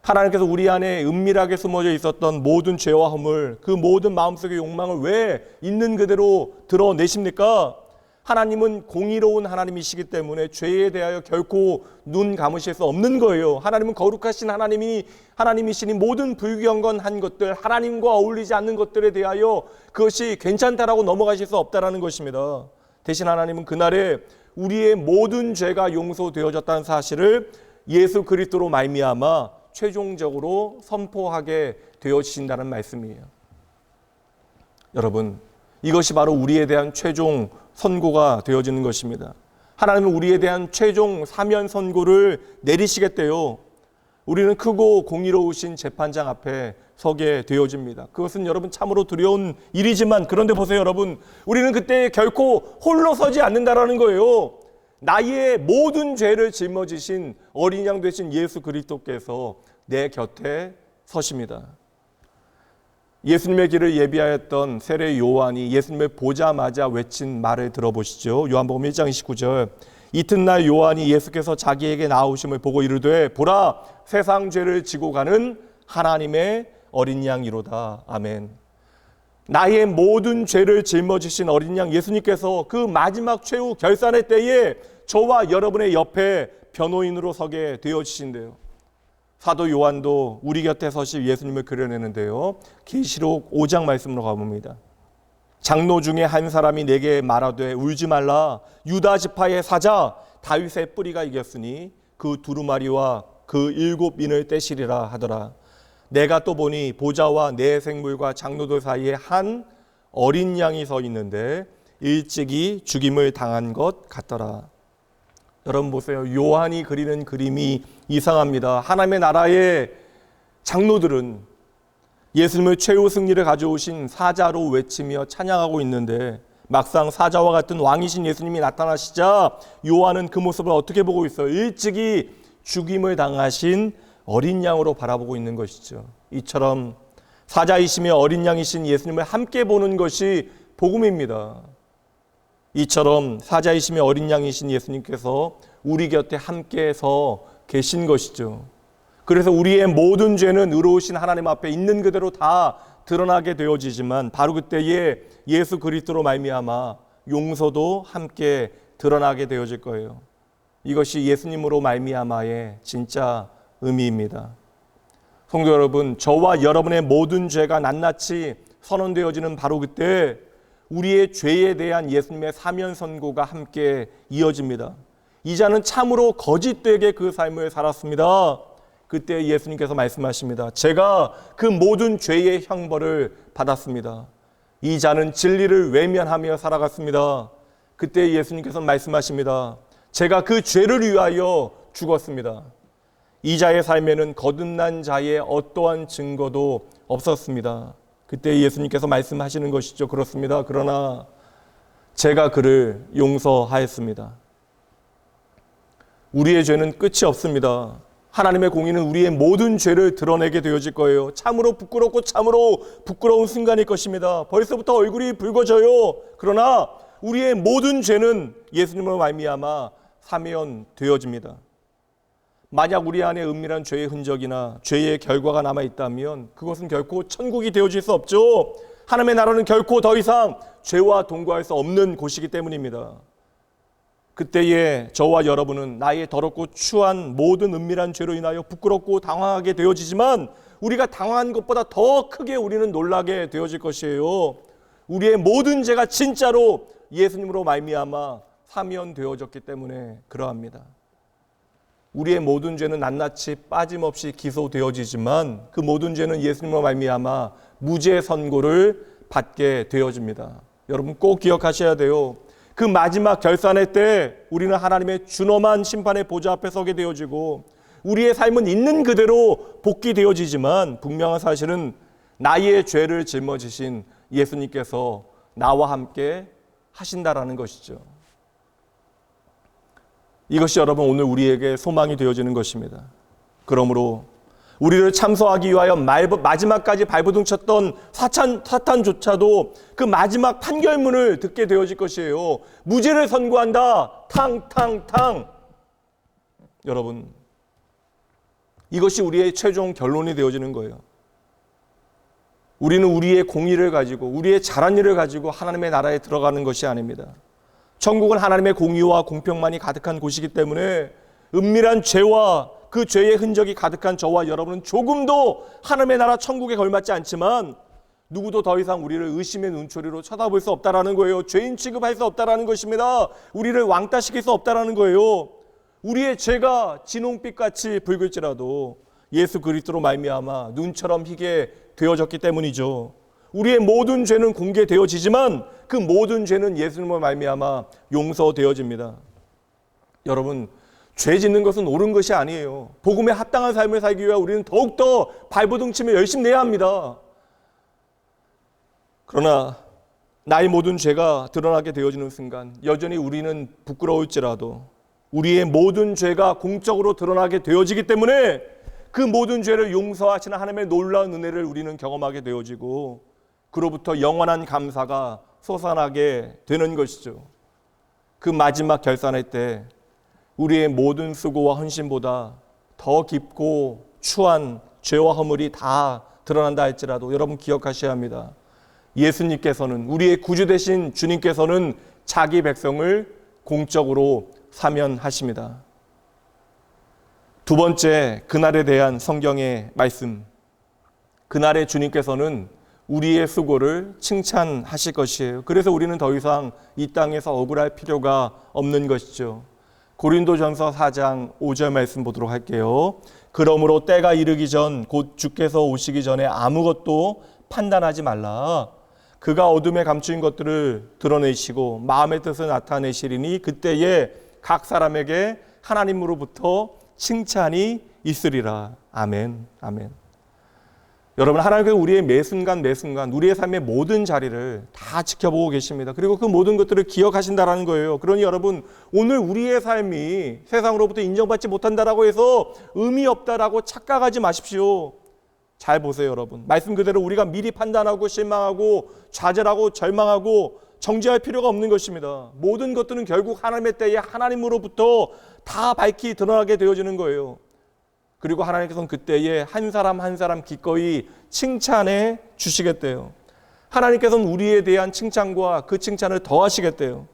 S1: 하나님께서 우리 안에 은밀하게 숨어져 있었던 모든 죄와 허물, 그 모든 마음속의 욕망을 왜 있는 그대로 드러내십니까? 하나님은 공의로운 하나님이시기 때문에 죄에 대하여 결코 눈 감으실 수 없는 거예요. 하나님은 거룩하신 하나님이시니 모든 불경건한 것들, 하나님과 어울리지 않는 것들에 대하여 그것이 괜찮다라고 넘어가실 수 없다라는 것입니다. 대신 하나님은 그날에 우리의 모든 죄가 용서되어졌다는 사실을 예수 그리스도로 말미암아 최종적으로 선포하게 되어지신다는 말씀이에요. 여러분, 이것이 바로 우리에 대한 최종 선고가 되어지는 것입니다. 하나님은 우리에 대한 최종 사면 선고를 내리시겠대요. 우리는 크고 공의로우신 재판장 앞에 서게 되어집니다. 그것은 여러분 참으로 두려운 일이지만 그런데 보세요 여러분, 우리는 그때 결코 홀로 서지 않는다라는 거예요. 나의 모든 죄를 짊어지신 어린 양 되신 예수 그리스도께서 내 곁에 서십니다. 예수님의 길을 예비하였던 세례 요한이 예수님을 보자마자 외친 말을 들어보시죠. 요한복음 1장 29절. 이튿날 요한이 예수께서 자기에게 나오심을 보고 이르되 보라 세상 죄를 지고 가는 하나님의 어린 양이로다. 아멘. 나의 모든 죄를 짊어지신 어린 양 예수님께서 그 마지막 최후 결산의 때에 저와 여러분의 옆에 변호인으로 서게 되어지신대요. 사도 요한도 우리 곁에 서실 예수님을 그려내는데요. 계시록 5장 말씀으로 가봅니다. 장로 중에 한 사람이 내게 말하되 울지 말라. 유다 지파의 사자 다윗의 뿌리가 이겼으니 그 두루마리와 그 7인을 떼시리라 하더라. 내가 또 보니 보좌와 내 생물과 장로들 사이에 한 어린 양이 서 있는데 일찍이 죽임을 당한 것 같더라. 여러분 보세요. 요한이 그리는 그림이 이상합니다. 하나님의 나라의 장로들은 예수님을 최후 승리를 가져오신 사자로 외치며 찬양하고 있는데 막상 사자와 같은 왕이신 예수님이 나타나시자 요한은 그 모습을 어떻게 보고 있어요? 일찍이 죽임을 당하신 어린 양으로 바라보고 있는 것이죠. 이처럼 사자이시며 어린 양이신 예수님을 함께 보는 것이 복음입니다. 이처럼 사자이시며 어린 양이신 예수님께서 우리 곁에 함께서 계신 것이죠. 그래서 우리의 모든 죄는 의로우신 하나님 앞에 있는 그대로 다 드러나게 되어지지만 바로 그때에 예수 그리스도로 말미암아 용서도 함께 드러나게 되어질 거예요. 이것이 예수님으로 말미암아의 진짜 의미입니다. 성도 여러분, 저와 여러분의 모든 죄가 낱낱이 선언되어지는 바로 그때 우리의 죄에 대한 예수님의 사면 선고가 함께 이어집니다. 이 자는 참으로 거짓되게 그 삶을 살았습니다. 그때 예수님께서 말씀하십니다. 제가 그 모든 죄의 형벌을 받았습니다. 이 자는 진리를 외면하며 살아갔습니다. 그때 예수님께서 말씀하십니다. 제가 그 죄를 위하여 죽었습니다. 이 자의 삶에는 거듭난 자의 어떠한 증거도 없었습니다. 그때 예수님께서 말씀하시는 것이죠. 그렇습니다. 그러나 제가 그를 용서하였습니다. 우리의 죄는 끝이 없습니다. 하나님의 공의는 우리의 모든 죄를 드러내게 되어질 거예요. 참으로 부끄럽고 참으로 부끄러운 순간일 것입니다. 벌써부터 얼굴이 붉어져요. 그러나 우리의 모든 죄는 예수님으로 말미암아 사면되어집니다. 만약 우리 안에 은밀한 죄의 흔적이나 죄의 결과가 남아있다면 그것은 결코 천국이 되어질 수 없죠. 하나님의 나라는 결코 더 이상 죄와 동거할 수 없는 곳이기 때문입니다. 그때에 저와 여러분은 나의 더럽고 추한 모든 은밀한 죄로 인하여 부끄럽고 당황하게 되어지지만 우리가 당황한 것보다 더 크게 우리는 놀라게 되어질 것이에요. 우리의 모든 죄가 진짜로 예수님으로 말미암아 사면되어졌기 때문에 그러합니다. 우리의 모든 죄는 낱낱이 빠짐없이 기소되어지지만 그 모든 죄는 예수님으로 말미암아 무죄 선고를 받게 되어집니다. 여러분 꼭 기억하셔야 돼요. 그 마지막 결산의 때 우리는 하나님의 준엄한 심판의 보좌 앞에 서게 되어지고 우리의 삶은 있는 그대로 복귀되어지지만 분명한 사실은 나의 죄를 짊어지신 예수님께서 나와 함께 하신다라는 것이죠. 이것이 여러분 오늘 우리에게 소망이 되어지는 것입니다. 그러므로 우리를 참소하기 위하여 마지막까지 발버둥 쳤던 사탄조차도 그 마지막 판결문을 듣게 되어질 것이에요. 무죄를 선고한다. 탕탕탕. 여러분, 이것이 우리의 최종 결론이 되어지는 거예요. 우리는 우리의 공의를 가지고 우리의 잘한 일을 가지고 하나님의 나라에 들어가는 것이 아닙니다. 천국은 하나님의 공의와 공평만이 가득한 곳이기 때문에 은밀한 죄와 그 죄의 흔적이 가득한 저와 여러분은 조금도 하나님의 나라 천국에 걸맞지 않지만 누구도 더 이상 우리를 의심의 눈초리로 쳐다볼 수 없다라는 거예요. 죄인 취급할 수 없다라는 것입니다. 우리를 왕따시킬 수 없다라는 거예요. 우리의 죄가 진홍빛같이 붉을지라도 예수 그리스도로 말미암아 눈처럼 희게 되어졌기 때문이죠. 우리의 모든 죄는 공개되어지지만 그 모든 죄는 예수님으로 말미암아 용서되어집니다. 여러분, 죄 짓는 것은 옳은 것이 아니에요. 복음에 합당한 삶을 살기 위해 우리는 더욱더 발버둥 치며 열심히 내야 합니다. 그러나 나의 모든 죄가 드러나게 되어지는 순간 여전히 우리는 부끄러울지라도 우리의 모든 죄가 공적으로 드러나게 되어지기 때문에 그 모든 죄를 용서하시는 하나님의 놀라운 은혜를 우리는 경험하게 되어지고 그로부터 영원한 감사가 솟아나게 되는 것이죠. 그 마지막 결산의 때 우리의 모든 수고와 헌신보다 더 깊고 추한 죄와 허물이 다 드러난다 할지라도 여러분 기억하셔야 합니다. 예수님께서는, 우리의 구주 되신 주님께서는 자기 백성을 공적으로 사면하십니다. 두 번째, 그날에 대한 성경의 말씀. 그날에 주님께서는 우리의 수고를 칭찬하실 것이에요. 그래서 우리는 더 이상 이 땅에서 억울할 필요가 없는 것이죠. 고린도전서 4장 5절 말씀 보도록 할게요. 그러므로 때가 이르기 전 곧 주께서 오시기 전에 아무것도 판단하지 말라. 그가 어둠에 감추인 것들을 드러내시고 마음의 뜻을 나타내시리니 그때에 각 사람에게 하나님으로부터 칭찬이 있으리라. 아멘. 아멘. 여러분, 하나님께서 우리의 매 순간 우리의 삶의 모든 자리를 다 지켜보고 계십니다. 그리고 그 모든 것들을 기억하신다라는 거예요. 그러니 여러분, 오늘 우리의 삶이 세상으로부터 인정받지 못한다라고 해서 의미 없다라고 착각하지 마십시오. 잘 보세요, 여러분. 말씀 그대로 우리가 미리 판단하고 실망하고 좌절하고 절망하고 정죄할 필요가 없는 것입니다. 모든 것들은 결국 하나님의 때에 하나님으로부터 다 밝히 드러나게 되어지는 거예요. 그리고 하나님께서는 그때에 한 사람 한 사람 기꺼이 칭찬해 주시겠대요. 하나님께서는 우리에 대한 칭찬과 그 칭찬을 더하시겠대요.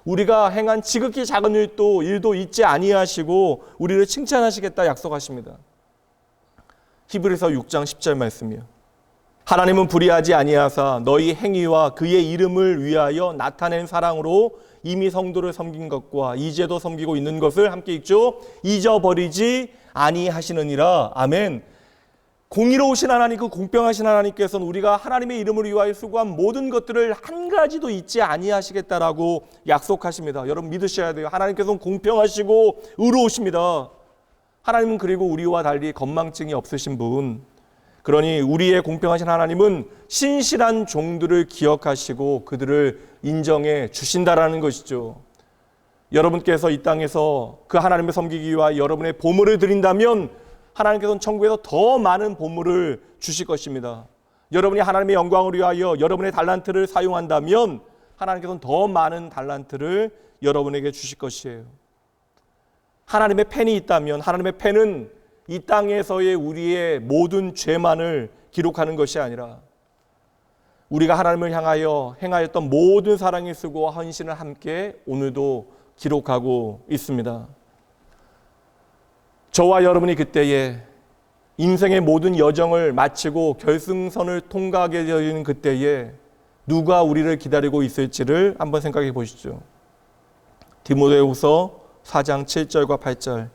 S1: 우리가 행한 지극히 작은 일도 잊지 아니하시고 우리를 칭찬하시겠다 약속하십니다. 히브리서 6장 10절 말씀이요. 하나님은 불의하지 아니하사 너희 행위와 그의 이름을 위하여 나타낸 사랑으로 이미 성도를 섬긴 것과 이제도 섬기고 있는 것을 함께 읽죠. 잊어버리지 아니하시느니라. 아멘. 공의로우신 하나님, 그 공평하신 하나님께서는 우리가 하나님의 이름을 위하여 수고한 모든 것들을 한 가지도 잊지 아니하시겠다라고 약속하십니다. 여러분 믿으셔야 돼요. 하나님께서는 공평하시고 의로우십니다. 하나님은 그리고 우리와 달리 건망증이 없으신 분, 그러니 우리의 공평하신 하나님은 신실한 종들을 기억하시고 그들을 인정해 주신다라는 것이죠. 여러분께서 이 땅에서 그 하나님을 섬기기 위하여 여러분의 보물을 드린다면 하나님께서는 천국에서 더 많은 보물을 주실 것입니다. 여러분이 하나님의 영광을 위하여 여러분의 달란트를 사용한다면 하나님께서는 더 많은 달란트를 여러분에게 주실 것이에요. 하나님의 펜이 있다면 하나님의 펜은 이 땅에서의 우리의 모든 죄만을 기록하는 것이 아니라 우리가 하나님을 향하여 행하였던 모든 사랑의 수고와 헌신을 함께 오늘도 기록하고 있습니다. 저와 여러분이 그때에 인생의 모든 여정을 마치고 결승선을 통과하게 되는 그때에 누가 우리를 기다리고 있을지를 한번 생각해 보시죠. 디모데후서 4장 7절과 8절.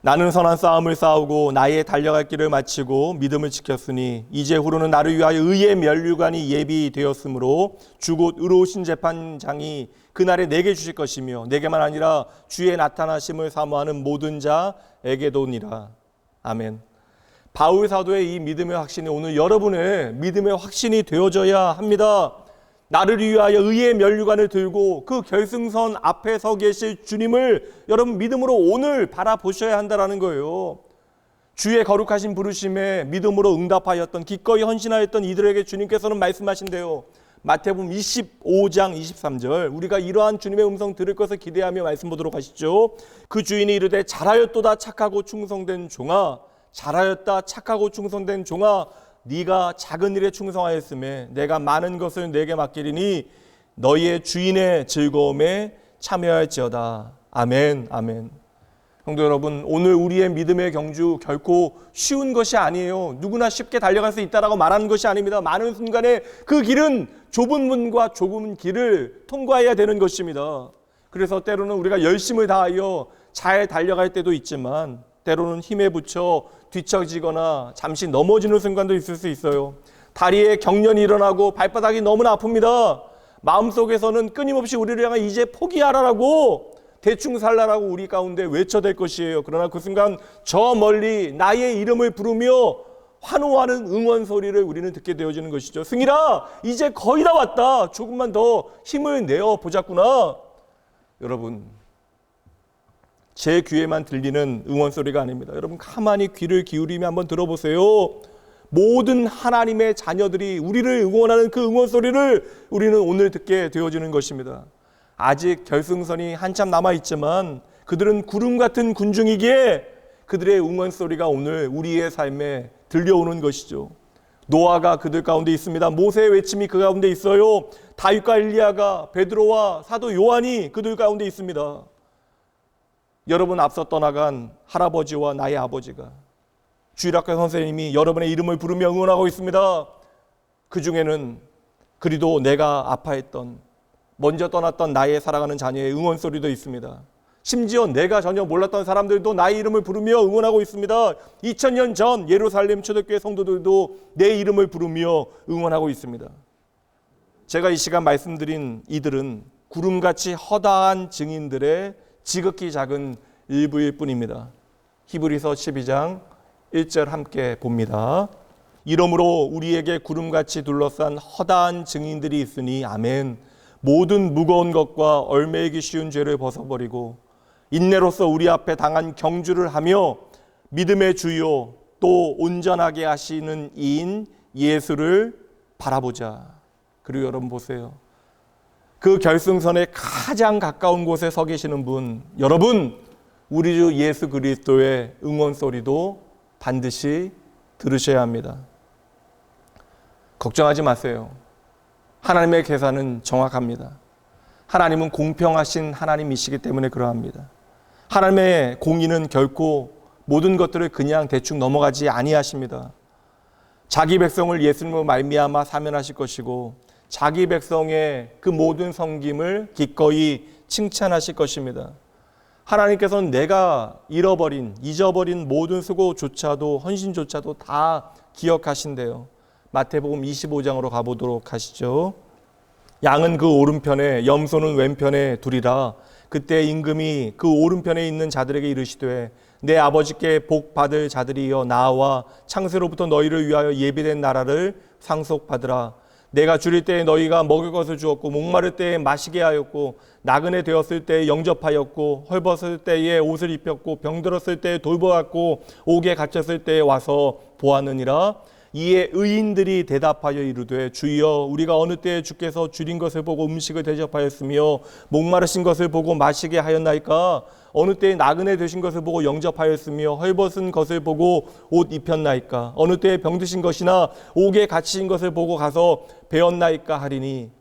S1: 나는 선한 싸움을 싸우고 나의 달려갈 길을 마치고 믿음을 지켰으니 이제 후로는 나를 위하여 의의 면류관이 예비되었으므로 주 곧 의로우신 재판장이 그날에 내게 주실 것이며 내게만 아니라 주의 나타나심을 사모하는 모든 자에게도니라. 아멘. 바울 사도의 이 믿음의 확신이 오늘 여러분의 믿음의 확신이 되어져야 합니다. 나를 위하여 의의 면류관을 들고 그 결승선 앞에 서 계실 주님을 여러분 믿음으로 오늘 바라보셔야 한다는 거예요. 주의 거룩하신 부르심에 믿음으로 응답하였던 기꺼이 헌신하였던 이들에게 주님께서는 말씀하신대요. 마태복음 25장 23절. 우리가 이러한 주님의 음성 들을 것을 기대하며 말씀 보도록 하시죠. 그 주인이 이르되 잘하였도다 착하고 충성된 종아, 잘하였다 착하고 충성된 종아, 네가 작은 일에 충성하였음에 내가 많은 것을 내게 맡기리니 너희의 주인의 즐거움에 참여할지어다. 아멘. 아멘. 성도 여러분, 오늘 우리의 믿음의 경주 결코 쉬운 것이 아니에요. 누구나 쉽게 달려갈 수 있다라고 말하는 것이 아닙니다. 많은 순간에 그 길은 좁은 문과 좁은 길을 통과해야 되는 것입니다. 그래서 때로는 우리가 열심을 다하여 잘 달려갈 때도 있지만 때로는 힘에 부쳐 뒤처지거나 잠시 넘어지는 순간도 있을 수 있어요. 다리에 경련이 일어나고 발바닥이 너무나 아픕니다. 마음속에서는 끊임없이 우리를 향해 이제 포기하라라고 대충 살라라고 우리 가운데 외쳐댈 것이에요. 그러나 그 순간 저 멀리 나의 이름을 부르며 환호하는 응원 소리를 우리는 듣게 되어지는 것이죠. 승일아, 이제 거의 다 왔다. 조금만 더 힘을 내어 보자꾸나. 여러분, 제 귀에만 들리는 응원 소리가 아닙니다. 여러분 가만히 귀를 기울이며 한번 들어보세요. 모든 하나님의 자녀들이 우리를 응원하는 그 응원 소리를 우리는 오늘 듣게 되어지는 것입니다. 아직 결승선이 한참 남아있지만 그들은 구름 같은 군중이기에 그들의 응원 소리가 오늘 우리의 삶에 들려오는 것이죠. 노아가 그들 가운데 있습니다. 모세의 외침이 그 가운데 있어요. 다윗과 엘리야가, 베드로와 사도 요한이 그들 가운데 있습니다. 여러분 앞서 떠나간 할아버지와 나의 아버지가, 주일학교 선생님이 여러분의 이름을 부르며 응원하고 있습니다. 그 중에는 그리도 내가 아파했던, 먼저 떠났던 나의 사랑하는 자녀의 응원 소리도 있습니다. 심지어 내가 전혀 몰랐던 사람들도 나의 이름을 부르며 응원하고 있습니다. 2000년 전 예루살렘 초대교회 성도들도 내 이름을 부르며 응원하고 있습니다. 제가 이 시간 말씀드린 이들은 구름같이 허다한 증인들의 지극히 작은 일부일 뿐입니다. 히브리서 12장 1절 함께 봅니다. 이러므로 우리에게 구름같이 둘러싼 허다한 증인들이 있으니 아멘. 모든 무거운 것과 얼매이기 쉬운 죄를 벗어버리고 인내로서 우리 앞에 당한 경주를 하며 믿음의 주요 또 온전하게 하시는 이인 예수를 바라보자. 그리고 여러분 보세요. 그 결승선에 가장 가까운 곳에 서 계시는 분, 여러분 우리 주 예수 그리스도의 응원 소리도 반드시 들으셔야 합니다. 걱정하지 마세요. 하나님의 계산은 정확합니다. 하나님은 공평하신 하나님이시기 때문에 그러합니다. 하나님의 공의는 결코 모든 것들을 그냥 대충 넘어가지 아니하십니다. 자기 백성을 예수님으로 말미암아 사면하실 것이고 자기 백성의 그 모든 섬김을 기꺼이 칭찬하실 것입니다. 하나님께서는 내가 잊어버린 모든 수고조차도 헌신조차도 다 기억하신대요. 마태복음 25장으로 가보도록 하시죠. 양은 그 오른편에 염소는 왼편에 두리라. 그때 임금이 그 오른편에 있는 자들에게 이르시되 내 아버지께 복 받을 자들이여 나와 창세로부터 너희를 위하여 예비된 나라를 상속받으라. 내가 줄일 때에 너희가 먹을 것을 주었고 목마를 때에 마시게 하였고 나그네 되었을 때에 영접하였고 헐벗을 때에 옷을 입혔고 병들었을 때에 돌보았고 옥에 갇혔을 때에 와서 보았느니라. 이에 의인들이 대답하여 이르되 주여 우리가 어느 때에 주께서 줄인 것을 보고 음식을 대접하였으며 목마르신 것을 보고 마시게 하였나이까? 어느 때에 나그네 되신 것을 보고 영접하였으며 헐벗은 것을 보고 옷 입혔나이까? 어느 때에 병드신 것이나 옥에 갇히신 것을 보고 가서 배웠나이까 하리니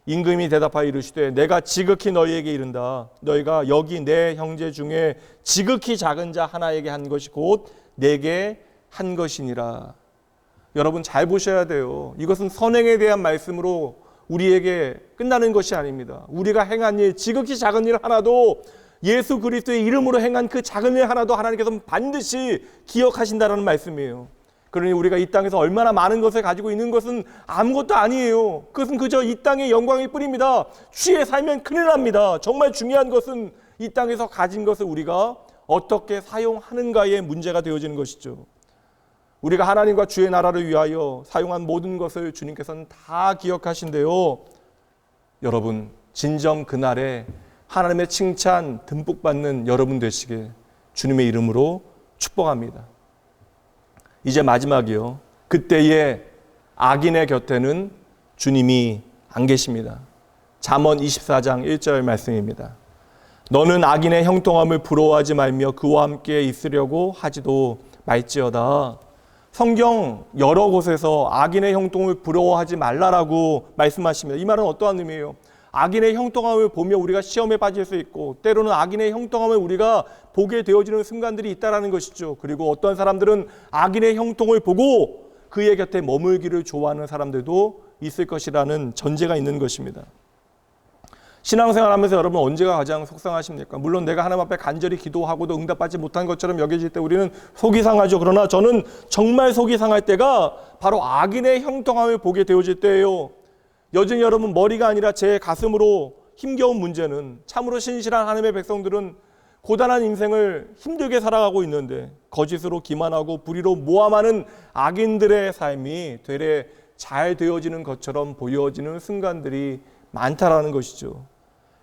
S1: 임금이 대답하여 이르시되 내가 지극히 너희에게 이른다. 너희가 여기 내 형제 중에 지극히 작은 자 하나에게 한 것이 곧 내게 한 것이니라. 여러분 잘 보셔야 돼요. 이것은 선행에 대한 말씀으로 우리에게 끝나는 것이 아닙니다. 우리가 행한 일, 지극히 작은 일 하나도 예수 그리스도의 이름으로 행한 그 작은 일 하나도 하나님께서는 반드시 기억하신다라는 말씀이에요. 그러니 우리가 이 땅에서 얼마나 많은 것을 가지고 있는 것은 아무것도 아니에요. 그것은 그저 이 땅의 영광일 뿐입니다. 취해 살면 큰일 납니다. 정말 중요한 것은 이 땅에서 가진 것을 우리가 어떻게 사용하는가의 문제가 되어지는 것이죠. 우리가 하나님과 주의 나라를 위하여 사용한 모든 것을 주님께서는 다 기억하신대요. 여러분 진정 그날에 하나님의 칭찬 듬뿍 받는 여러분 되시길 주님의 이름으로 축복합니다. 이제 마지막이요. 그때의 악인의 곁에는 주님이 안 계십니다. 잠언 24장 1절 말씀입니다. 너는 악인의 형통함을 부러워하지 말며 그와 함께 있으려고 하지도 말지어다. 성경 여러 곳에서 악인의 형통을 부러워하지 말라라고 말씀하십니다. 이 말은 어떠한 의미예요? 악인의 형통함을 보며 우리가 시험에 빠질 수 있고 때로는 악인의 형통함을 우리가 보게 되어지는 순간들이 있다는 것이죠. 그리고 어떤 사람들은 악인의 형통을 보고 그의 곁에 머물기를 좋아하는 사람들도 있을 것이라는 전제가 있는 것입니다. 신앙생활하면서 여러분 언제가 가장 속상하십니까? 물론 내가 하나님 앞에 간절히 기도하고도 응답받지 못한 것처럼 여겨질 때 우리는 속이 상하죠. 그러나 저는 정말 속이 상할 때가 바로 악인의 형통함을 보게 되어질 때예요. 여전히 여러분 머리가 아니라 제 가슴으로 힘겨운 문제는 참으로 신실한 하나님의 백성들은 고단한 인생을 힘들게 살아가고 있는데 거짓으로 기만하고 불의로 모함하는 악인들의 삶이 되레 잘 되어지는 것처럼 보여지는 순간들이 많다라는 것이죠.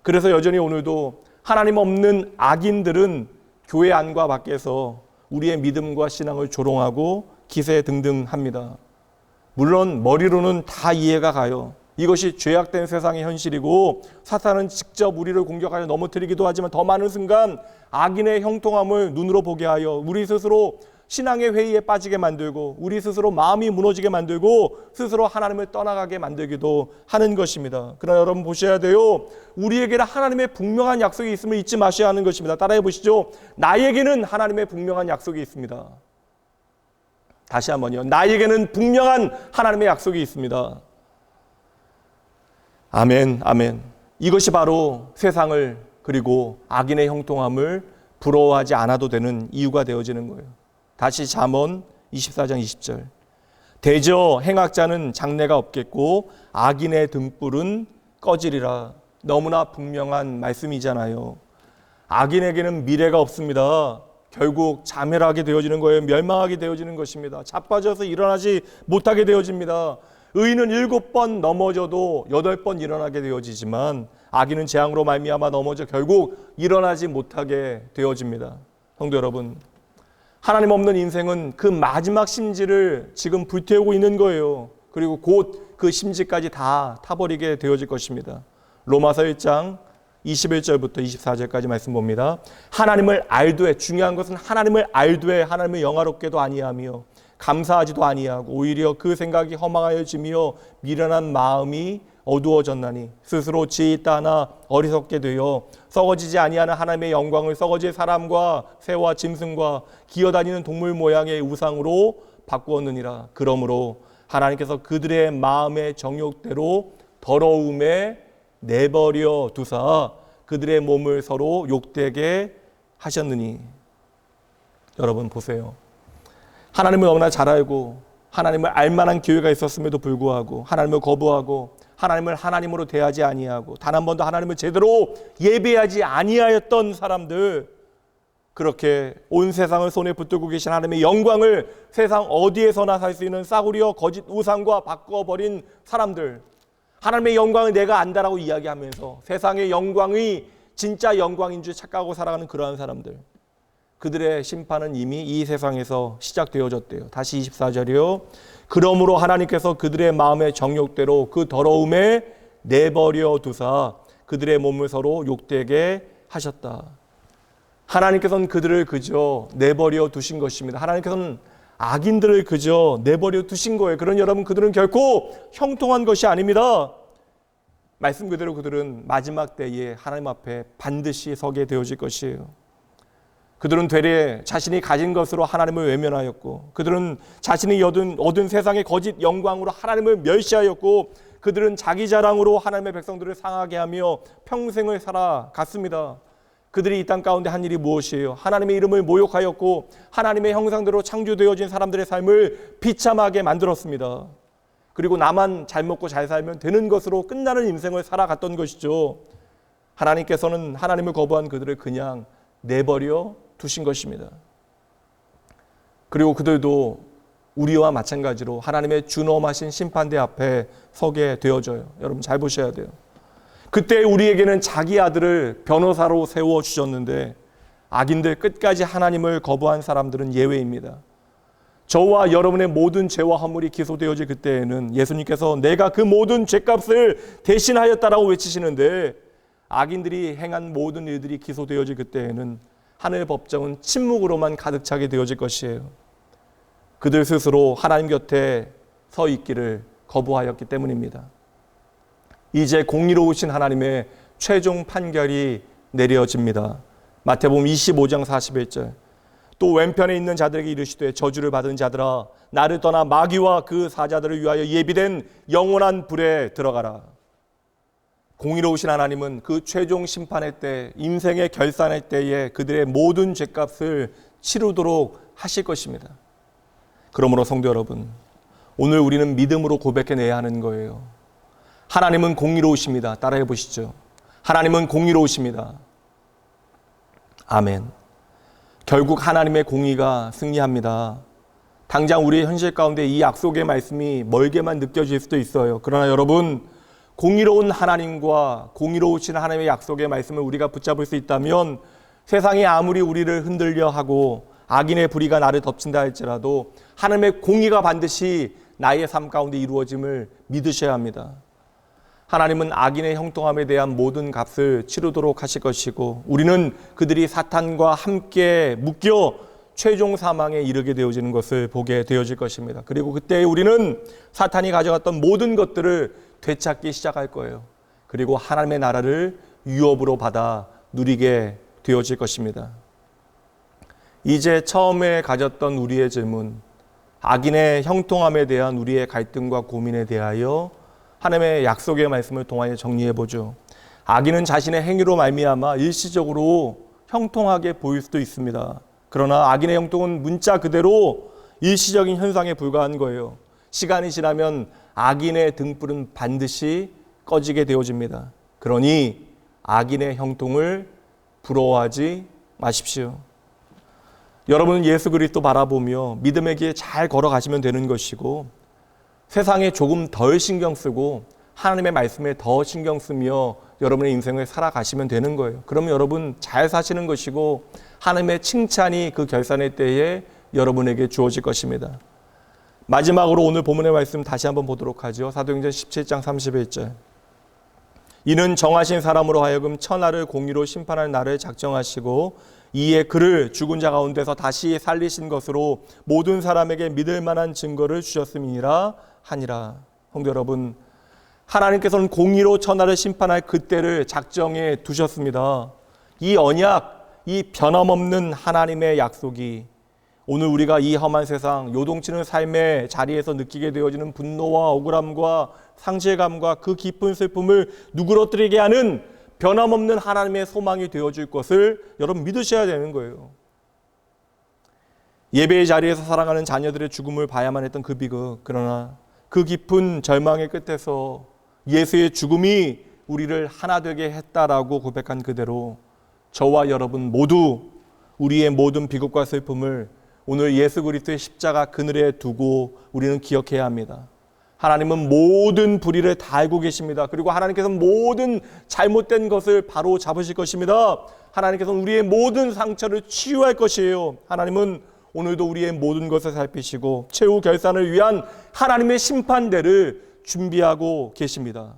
S1: 그래서 여전히 오늘도 하나님 없는 악인들은 교회 안과 밖에서 우리의 믿음과 신앙을 조롱하고 기세등등합니다. 물론 머리로는 다 이해가 가요. 이것이 죄악된 세상의 현실이고 사탄은 직접 우리를 공격하여 넘어뜨리기도 하지만 더 많은 순간 악인의 형통함을 눈으로 보게 하여 우리 스스로 신앙의 회의에 빠지게 만들고 우리 스스로 마음이 무너지게 만들고 스스로 하나님을 떠나가게 만들기도 하는 것입니다. 그러나 여러분 보셔야 돼요. 우리에게는 하나님의 분명한 약속이 있음을 잊지 마셔야 하는 것입니다. 따라해 보시죠. 나에게는 하나님의 분명한 약속이 있습니다. 다시 한번요. 나에게는 분명한 하나님의 약속이 있습니다. 아멘, 아멘. 이것이 바로 세상을 그리고 악인의 형통함을 부러워하지 않아도 되는 이유가 되어지는 거예요. 다시 잠언 24장 20절. 대저 행악자는 장래가 없겠고 악인의 등불은 꺼지리라. 너무나 분명한 말씀이잖아요. 악인에게는 미래가 없습니다. 결국 자멸하게 되어지는 거예요. 멸망하게 되어지는 것입니다. 자빠져서 일어나지 못하게 되어집니다. 의인은 7번 넘어져도 8번 일어나게 되어지지만 악인은 재앙으로 말미암아 넘어져 결국 일어나지 못하게 되어집니다. 성도 여러분, 하나님 없는 인생은 그 마지막 심지를 지금 불태우고 있는 거예요. 그리고 곧 그 심지까지 다 타버리게 되어질 것입니다. 로마서 1장 21절부터 24절까지 말씀 봅니다. 하나님을 알되, 중요한 것은 하나님을 알되 하나님을 영화롭게도 아니하며 감사하지도 아니하고 오히려 그 생각이 허망하여지며 미련한 마음이 어두워졌나니 스스로 지혜있다 하나 어리석게 되어 썩어지지 아니하는 하나님의 영광을 썩어질 사람과 새와 짐승과 기어다니는 동물 모양의 우상으로 바꾸었느니라. 그러므로 하나님께서 그들의 마음의 정욕대로 더러움에 내버려 두사 그들의 몸을 서로 욕되게 하셨느니. 여러분 보세요. 하나님을 너무나 잘 알고 하나님을 알만한 기회가 있었음에도 불구하고 하나님을 거부하고 하나님을 하나님으로 대하지 아니하고 단 한 번도 하나님을 제대로 예배하지 아니하였던 사람들, 그렇게 온 세상을 손에 붙들고 계신 하나님의 영광을 세상 어디에서나 살 수 있는 싸구려 거짓 우상과 바꿔버린 사람들, 하나님의 영광을 내가 안다라고 이야기하면서 세상의 영광이 진짜 영광인 줄 착각하고 살아가는 그러한 사람들, 그들의 심판은 이미 이 세상에서 시작되어졌대요. 다시 24절이요. 그러므로 하나님께서 그들의 마음의 정욕대로 그 더러움에 내버려 두사 그들의 몸을 서로 욕되게 하셨다. 하나님께서는 그들을 그저 내버려 두신 것입니다. 하나님께서는 악인들을 그저 내버려 두신 거예요. 그러니 여러분, 그들은 결코 형통한 것이 아닙니다. 말씀 그대로 그들은 마지막 때에 하나님 앞에 반드시 서게 되어질 것이에요. 그들은 되레 자신이 가진 것으로 하나님을 외면하였고 그들은 자신이 얻은 세상의 거짓 영광으로 하나님을 멸시하였고 그들은 자기 자랑으로 하나님의 백성들을 상하게 하며 평생을 살아갔습니다. 그들이 이 땅 가운데 한 일이 무엇이에요? 하나님의 이름을 모욕하였고 하나님의 형상대로 창조되어진 사람들의 삶을 비참하게 만들었습니다. 그리고 나만 잘 먹고 잘 살면 되는 것으로 끝나는 인생을 살아갔던 것이죠. 하나님께서는 하나님을 거부한 그들을 그냥 내버려 두신 것입니다. 그리고 그들도 우리와 마찬가지로 하나님의 준엄하신 심판대 앞에 서게 되어져요. 여러분 잘 보셔야 돼요. 그때 우리에게는 자기 아들을 변호사로 세워주셨는데 악인들, 끝까지 하나님을 거부한 사람들은 예외입니다. 저와 여러분의 모든 죄와 허물이 기소되어질 그때에는 예수님께서 내가 그 모든 죄값을 대신하였다라고 외치시는데 악인들이 행한 모든 일들이 기소되어질 그때에는 하늘 법정은 침묵으로만 가득 차게 되어질 것이에요. 그들 스스로 하나님 곁에 서 있기를 거부하였기 때문입니다. 이제 공의로우신 하나님의 최종 판결이 내려집니다. 마태복음 25장 41절. 또 왼편에 있는 자들에게 이르시되 저주를 받은 자들아 나를 떠나 마귀와 그 사자들을 위하여 예비된 영원한 불에 들어가라. 공의로우신 하나님은 그 최종 심판의 때, 인생의 결산의 때에 그들의 모든 죄값을 치르도록 하실 것입니다. 그러므로 성도 여러분, 오늘 우리는 믿음으로 고백해내야 하는 거예요. 하나님은 공의로우십니다. 따라해 보시죠. 하나님은 공의로우십니다. 아멘. 결국 하나님의 공의가 승리합니다. 당장 우리의 현실 가운데 이 약속의 말씀이 멀게만 느껴질 수도 있어요. 그러나 여러분, 공의로운 하나님과 공의로우신 하나님의 약속의 말씀을 우리가 붙잡을 수 있다면 세상이 아무리 우리를 흔들려 하고 악인의 불의가 나를 덮친다 할지라도 하나님의 공의가 반드시 나의 삶 가운데 이루어짐을 믿으셔야 합니다. 하나님은 악인의 형통함에 대한 모든 값을 치르도록 하실 것이고 우리는 그들이 사탄과 함께 묶여 최종 사망에 이르게 되어지는 것을 보게 되어질 것입니다. 그리고 그때 우리는 사탄이 가져갔던 모든 것들을 되찾기 시작할 거예요. 그리고 하나님의 나라를 유업으로 받아 누리게 되어질 것입니다. 이제 처음에 가졌던 우리의 질문, 악인의 형통함에 대한 우리의 갈등과 고민에 대하여 하나님의 약속의 말씀을 통하여 정리해 보죠. 악인은 자신의 행위로 말미암아 일시적으로 형통하게 보일 수도 있습니다. 그러나 악인의 형통은 문자 그대로 일시적인 현상에 불과한 거예요. 시간이 지나면 악인의 등불은 반드시 꺼지게 되어집니다. 그러니 악인의 형통을 부러워하지 마십시오. 여러분은 예수 그리스도 바라보며 믿음의 길에 잘 걸어가시면 되는 것이고, 세상에 조금 덜 신경 쓰고 하나님의 말씀에 더 신경 쓰며 여러분의 인생을 살아가시면 되는 거예요. 그러면 여러분 잘 사시는 것이고 하나님의 칭찬이 그 결산의 때에 여러분에게 주어질 것입니다. 마지막으로 오늘 본문의 말씀 다시 한번 보도록 하죠. 사도행전 17장 31절. 이는 정하신 사람으로 하여금 천하를 공의로 심판할 날을 작정하시고 이에 그를 죽은 자 가운데서 다시 살리신 것으로 모든 사람에게 믿을 만한 증거를 주셨음이니라 하니라. 성도 여러분, 하나님께서는 공의로 천하를 심판할 그때를 작정해 두셨습니다. 이 언약, 이 변함없는 하나님의 약속이 오늘 우리가 이 험한 세상, 요동치는 삶의 자리에서 느끼게 되어지는 분노와 억울함과 상실감과 그 깊은 슬픔을 누그러뜨리게 하는 변함없는 하나님의 소망이 되어줄 것을 여러분 믿으셔야 되는 거예요. 예배의 자리에서 살아가는 자녀들의 죽음을 봐야만 했던 그 비극, 그러나 그 깊은 절망의 끝에서 예수의 죽음이 우리를 하나 되게 했다라고 고백한 그대로 저와 여러분 모두 우리의 모든 비극과 슬픔을 오늘 예수 그리스도의 십자가 그늘에 두고 우리는 기억해야 합니다. 하나님은 모든 불의를 다 알고 계십니다. 그리고 하나님께서는 모든 잘못된 것을 바로 잡으실 것입니다. 하나님께서는 우리의 모든 상처를 치유할 것이에요. 하나님은 오늘도 우리의 모든 것을 살피시고 최후 결산을 위한 하나님의 심판대를 준비하고 계십니다.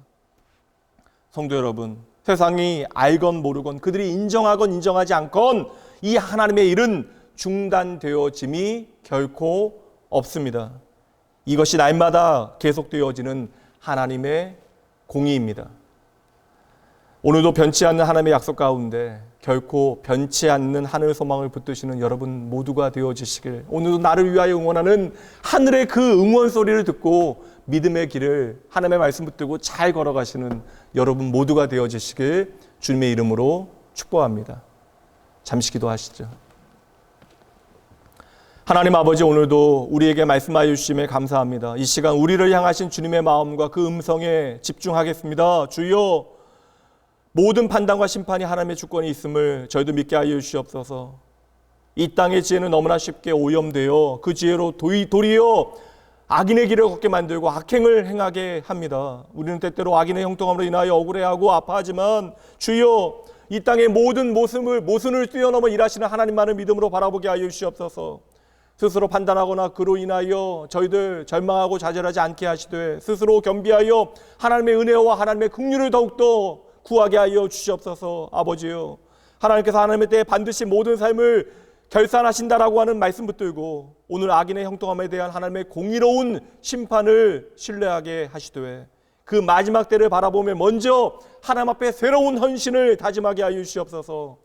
S1: 성도 여러분, 세상이 알건 모르건 그들이 인정하건 인정하지 않건 이 하나님의 일은 중단되어짐이 결코 없습니다. 이것이 날마다 계속되어지는 하나님의 공의입니다. 오늘도 변치 않는 하나님의 약속 가운데 결코 변치 않는 하늘 소망을 붙드시는 여러분 모두가 되어지시길, 오늘도 나를 위하여 응원하는 하늘의 그 응원 소리를 듣고 믿음의 길을 하나님의 말씀 붙들고 잘 걸어가시는 여러분 모두가 되어지시길 주님의 이름으로 축복합니다. 잠시 기도하시죠. 하나님 아버지, 오늘도 우리에게 말씀하여 주심에 감사합니다. 이 시간 우리를 향하신 주님의 마음과 그 음성에 집중하겠습니다. 주여, 모든 판단과 심판이 하나님의 주권이 있음을 저희도 믿게 하여 주시옵소서. 이 땅의 지혜는 너무나 쉽게 오염되어 그 지혜로 도리어 악인의 길을 걷게 만들고 악행을 행하게 합니다. 우리는 때때로 악인의 형통함으로 인하여 억울해하고 아파하지만 주여, 이 땅의 모든 모순을 뛰어넘어 일하시는 하나님만을 믿음으로 바라보게 하여 주시옵소서. 스스로 판단하거나 그로 인하여 저희들 절망하고 좌절하지 않게 하시되 스스로 겸비하여 하나님의 은혜와 하나님의 긍휼을 더욱더 구하게 하여 주시옵소서. 아버지요, 하나님께서 하나님의 때에 반드시 모든 삶을 결산하신다라고 하는 말씀 붙들고 오늘 악인의 형통함에 대한 하나님의 공의로운 심판을 신뢰하게 하시되 그 마지막 때를 바라보며 먼저 하나님 앞에 새로운 헌신을 다짐하게 하여 주시옵소서.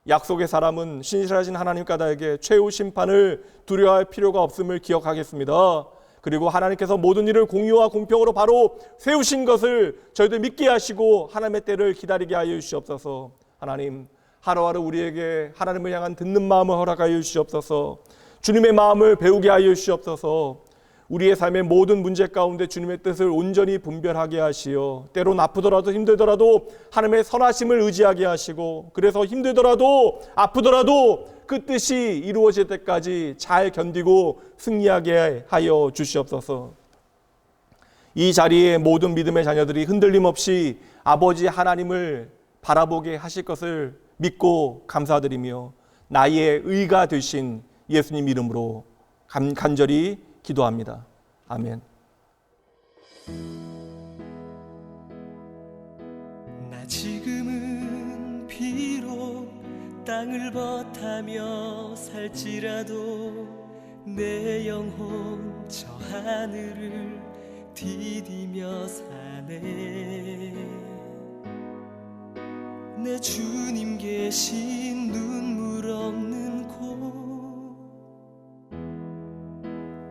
S1: 약속의 사람은 신실하신 하나님 까닭에 최후 심판을 두려워할 필요가 없음을 기억하겠습니다. 그리고 하나님께서 모든 일을 공의와 공평으로 바로 세우신 것을 저희들 믿게 하시고 하나님의 때를 기다리게 하여 주시옵소서. 하나님, 하루하루 우리에게 하나님을 향한 듣는 마음을 허락하여 주시옵소서. 주님의 마음을 배우게 하여 주시옵소서. 우리의 삶의 모든 문제 가운데 주님의 뜻을 온전히 분별하게 하시어 때론 아프더라도 힘들더라도 하나님의 선하심을 의지하게 하시고, 그래서 힘들더라도 아프더라도 그 뜻이 이루어질 때까지 잘 견디고 승리하게 하여 주시옵소서. 이 자리에 모든 믿음의 자녀들이 흔들림 없이 아버지 하나님을 바라보게 하실 것을 믿고 감사드리며 나의 의가 되신 예수님 이름으로 간절히 기도합니다. 아멘.
S6: 나 지금은 비록 땅을 벗하며 살지라도 내 영혼 저 하늘을 디디며 사네. 내 주님 계신 눈물 없는 곳,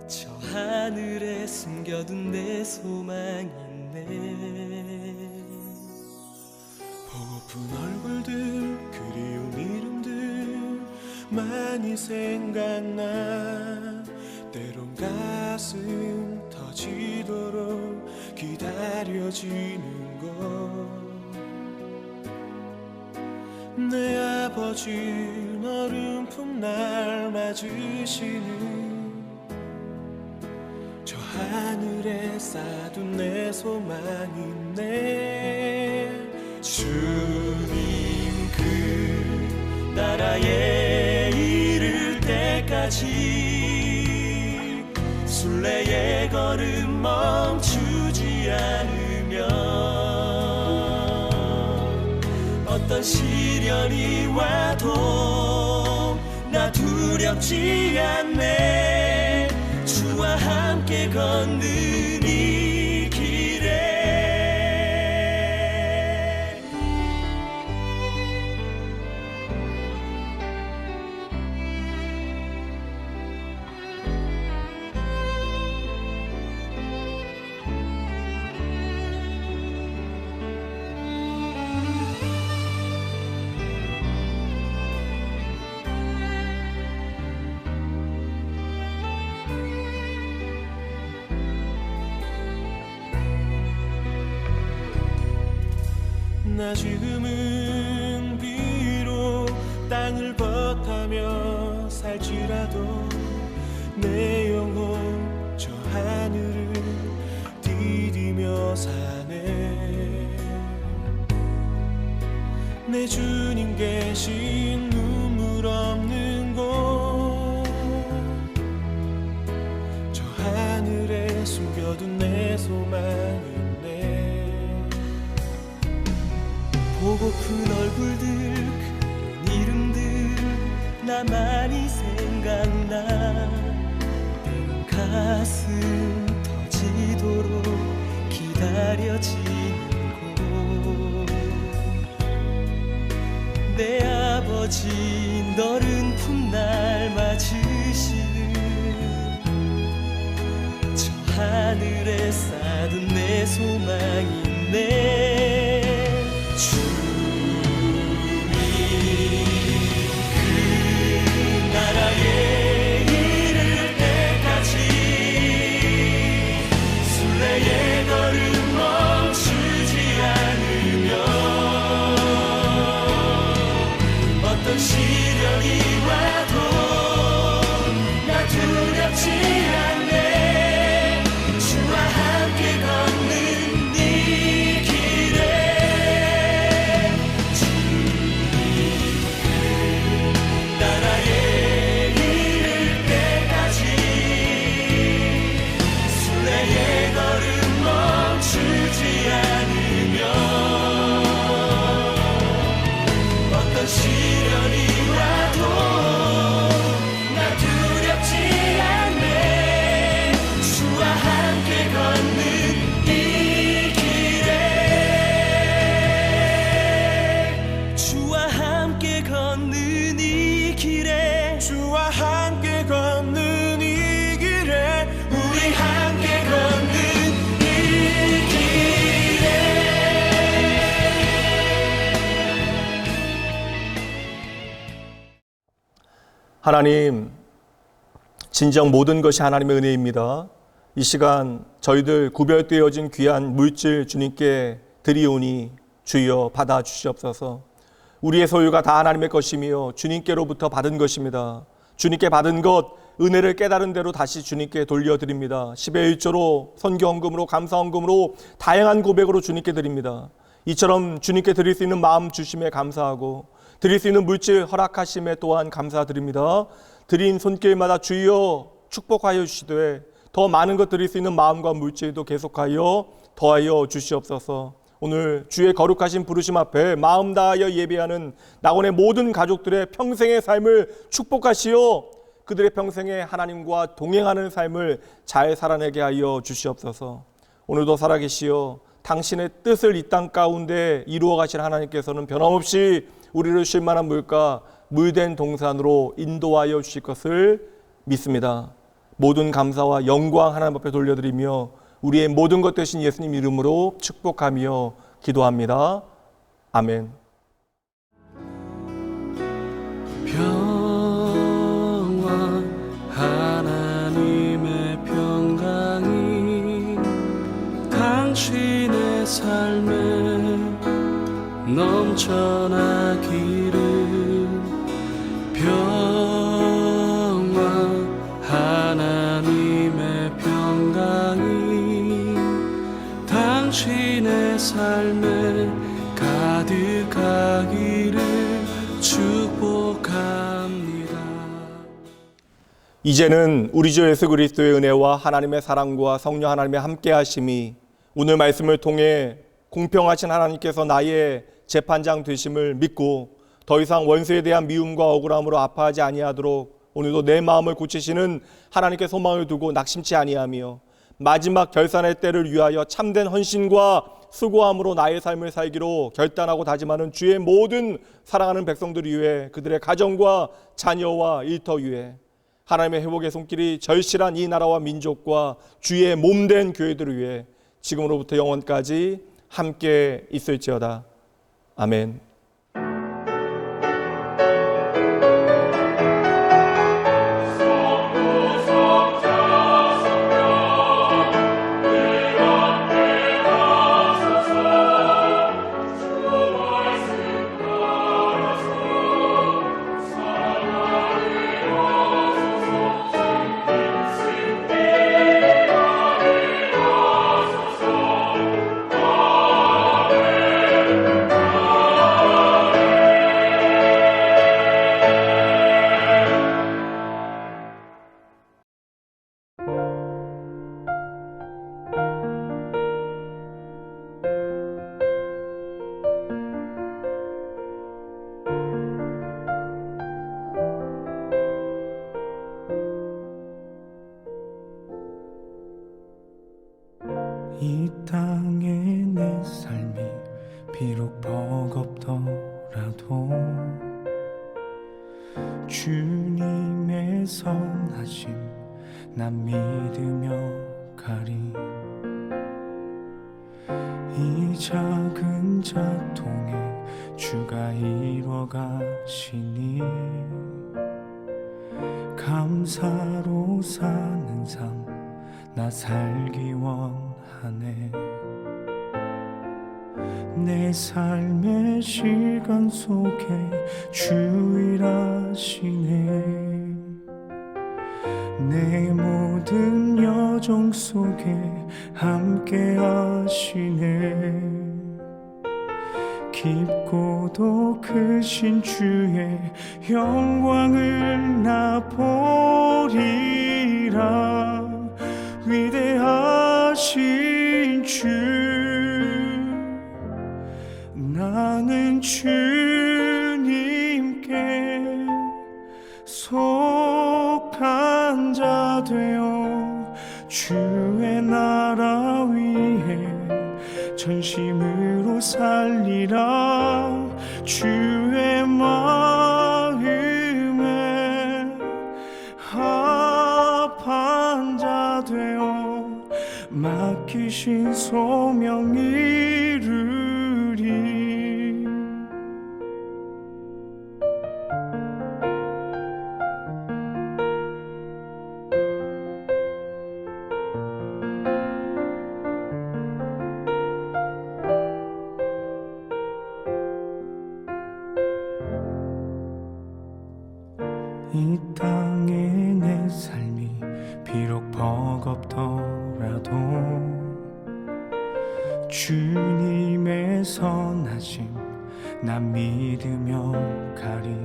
S6: 저 하늘에 숨겨둔 내 소망이 있네.
S7: 보고픈 얼굴들, 그리운 이름들 많이 생각나. 때론 가슴 터지도록 기다려지는 것. 내 아버지 어른품 날 맞으시는 저 하늘에 쌓둔 내 소망이네.
S6: 주님 그 나라에 이를 때까지 순례의 걸음 멈추지 않으면 어떤 시련이 와도 나 두렵지 않네. 주와 함께 걷는 이 길에
S7: 나 지금은 비록 땅을 벗하며 살지라도 내 영혼 저 하늘을 디디며 사네. 내 주님 계신 눈물 없는 곳, 저 하늘에 숨겨둔 내 소망이네.
S6: 보고픈 얼굴들, 그 이름들 나 많이 생각나. 때론 가슴 터지도록 기다려지는 곳. 내 아버지 너른 품 날 맞으시는 저 하늘에 쌓둔 내 소망이네. 주님 그 나라에 이를 때까지 순례의 걸음 멈추지 않으면 어떤 시련이 와도 나 두렵지 않네. 주와 함께 걷는 이 길에 나라에 이를 때까지 순례의 걸음 멈추지 않으면 어떤 시련이 와도 나 두렵지 않네. 주와 함께 걷는 이 길에 주와 함께 걷는 이 길에
S7: 주와 함께 걷는 이 길에
S6: 우리 함께 걷는 이 길에
S1: 하나님, 진정 모든 것이 하나님의 은혜입니다. 이 시간 저희들 구별되어진 귀한 물질 주님께 드리오니 주여 받아 주시옵소서. 우리의 소유가 다 하나님의 것이며 주님께로부터 받은 것입니다. 주님께 받은 것, 은혜를 깨달은 대로 다시 주님께 돌려드립니다. 10의 1조로, 선교헌금으로, 감사헌금으로, 다양한 고백으로 주님께 드립니다. 이처럼 주님께 드릴 수 있는 마음 주심에 감사하고 드릴 수 있는 물질 허락하심에 또한 감사드립니다. 드린 손길마다 주여 축복하여 주시되 더 많은 것 드릴 수 있는 마음과 물질도 계속하여 더하여 주시옵소서. 오늘 주의 거룩하신 부르심 앞에 마음 다하여 예배하는 낙원의 모든 가족들의 평생의 삶을 축복하시어 그들의 평생에 하나님과 동행하는 삶을 잘 살아내게 하여 주시옵소서. 오늘도 살아계시어 당신의 뜻을 이 땅 가운데 이루어 가실 하나님께서는 변함없이 우리를 쉴만한 물가 물된 동산으로 인도하여 주실 것을 믿습니다. 모든 감사와 영광 하나님 앞에 돌려드리며 우리의 모든 것 되신 예수님 이름으로 축복하며 기도합니다. 아멘.
S6: 평화 하나님의 평강이 당신의 삶에 넘쳐나기를. 평화 하나님의 평강이 당신의 삶에 가득하기를 축복합니다.
S1: 이제는 우리 주 예수 그리스도의 은혜와 하나님의 사랑과 성령 하나님의 함께 하심이 오늘 말씀을 통해 공평하신 하나님께서 나의 재판장 되심을 믿고 더 이상 원수에 대한 미움과 억울함으로 아파하지 아니하도록 오늘도 내 마음을 고치시는 하나님께 소망을 두고 낙심치 아니하며 마지막 결산의 때를 위하여 참된 헌신과 수고함으로 나의 삶을 살기로 결단하고 다짐하는 주의 모든 사랑하는 백성들을 위해 그들의 가정과 자녀와 일터 위해 하나님의 회복의 손길이 절실한 이 나라와 민족과 주의 몸된 교회들을 위해 지금으로부터 영원까지 함께 있을지어다. 아멘.
S8: 이 땅의 내 삶이 비록 버겁더라도 주님의 선하심 난 믿으며 가리. 이 작은 자통에 주가 이루어 가시니 감사로 사는 삶 나 살기 원하네. 내 삶의 시간 속에 주 일하시네. 내 모든 여정 속에 함께 하시네. 깊고도 크신 주의 영광을 나 보리라. 위대하신 주 나는 주님께 속한 자 되어 주의 나라 위에 전심으로 살리라. 주의 마음에 합한 자 되어 맡기신 소명 이루리. 이 땅의 내 삶이 비록 버겁더라도 주님의 선하심 난 믿으며 가리.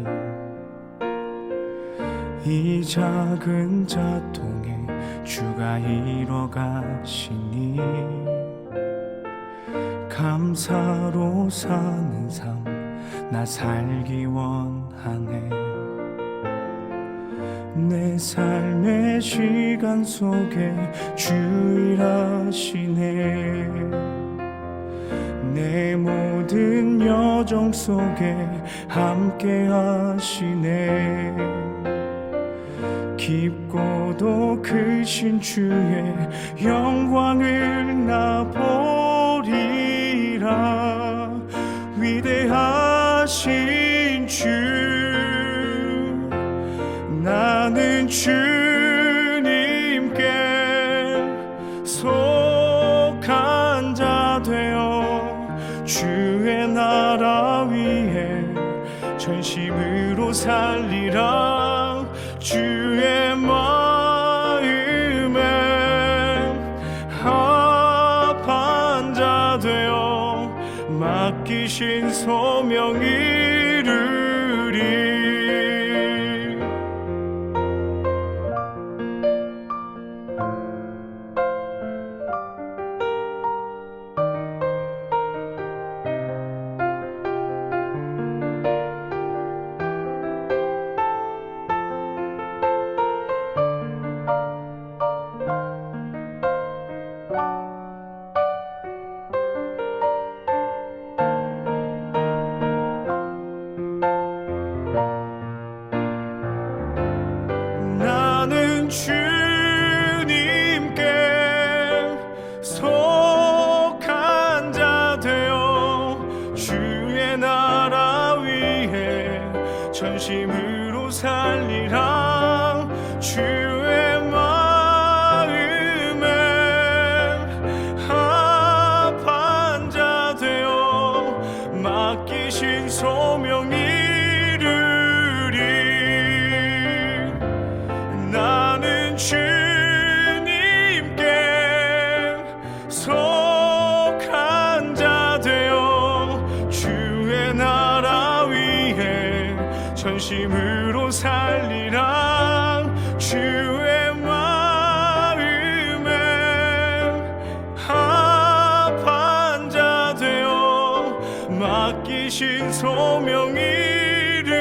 S8: 이 작은 자통에 주가 이뤄 가시니 감사로 사는 삶 나 살기 원하네. 내 삶의 시간 속에 주 일하시네. 내 모든 여정 속에 함께 하시네. 깊고도 크신 주의 영광을 나 보리라. 위대하신 주 나는 주님께 속한 자 되어 주의 나라 위에 전심으로 살리라. 주의 마음에 합한 자 되어 맡기신 소명 이루리. 나는 주님께 속한 자 되어 주의 나라 위에 전심으로 살리라. 주의 마음에 합한 자 되어 맡기신 소명 이루리. 나는 주님께 속한 자 되어 주의 나라 위에 전심으로 살리라. 주의 마음에 합한 자 되어 맡기신 소명 이루리.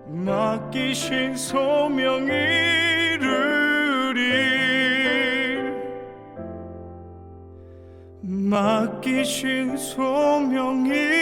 S8: 맡기신 소명 이루리. 맡기신 소명 이루리.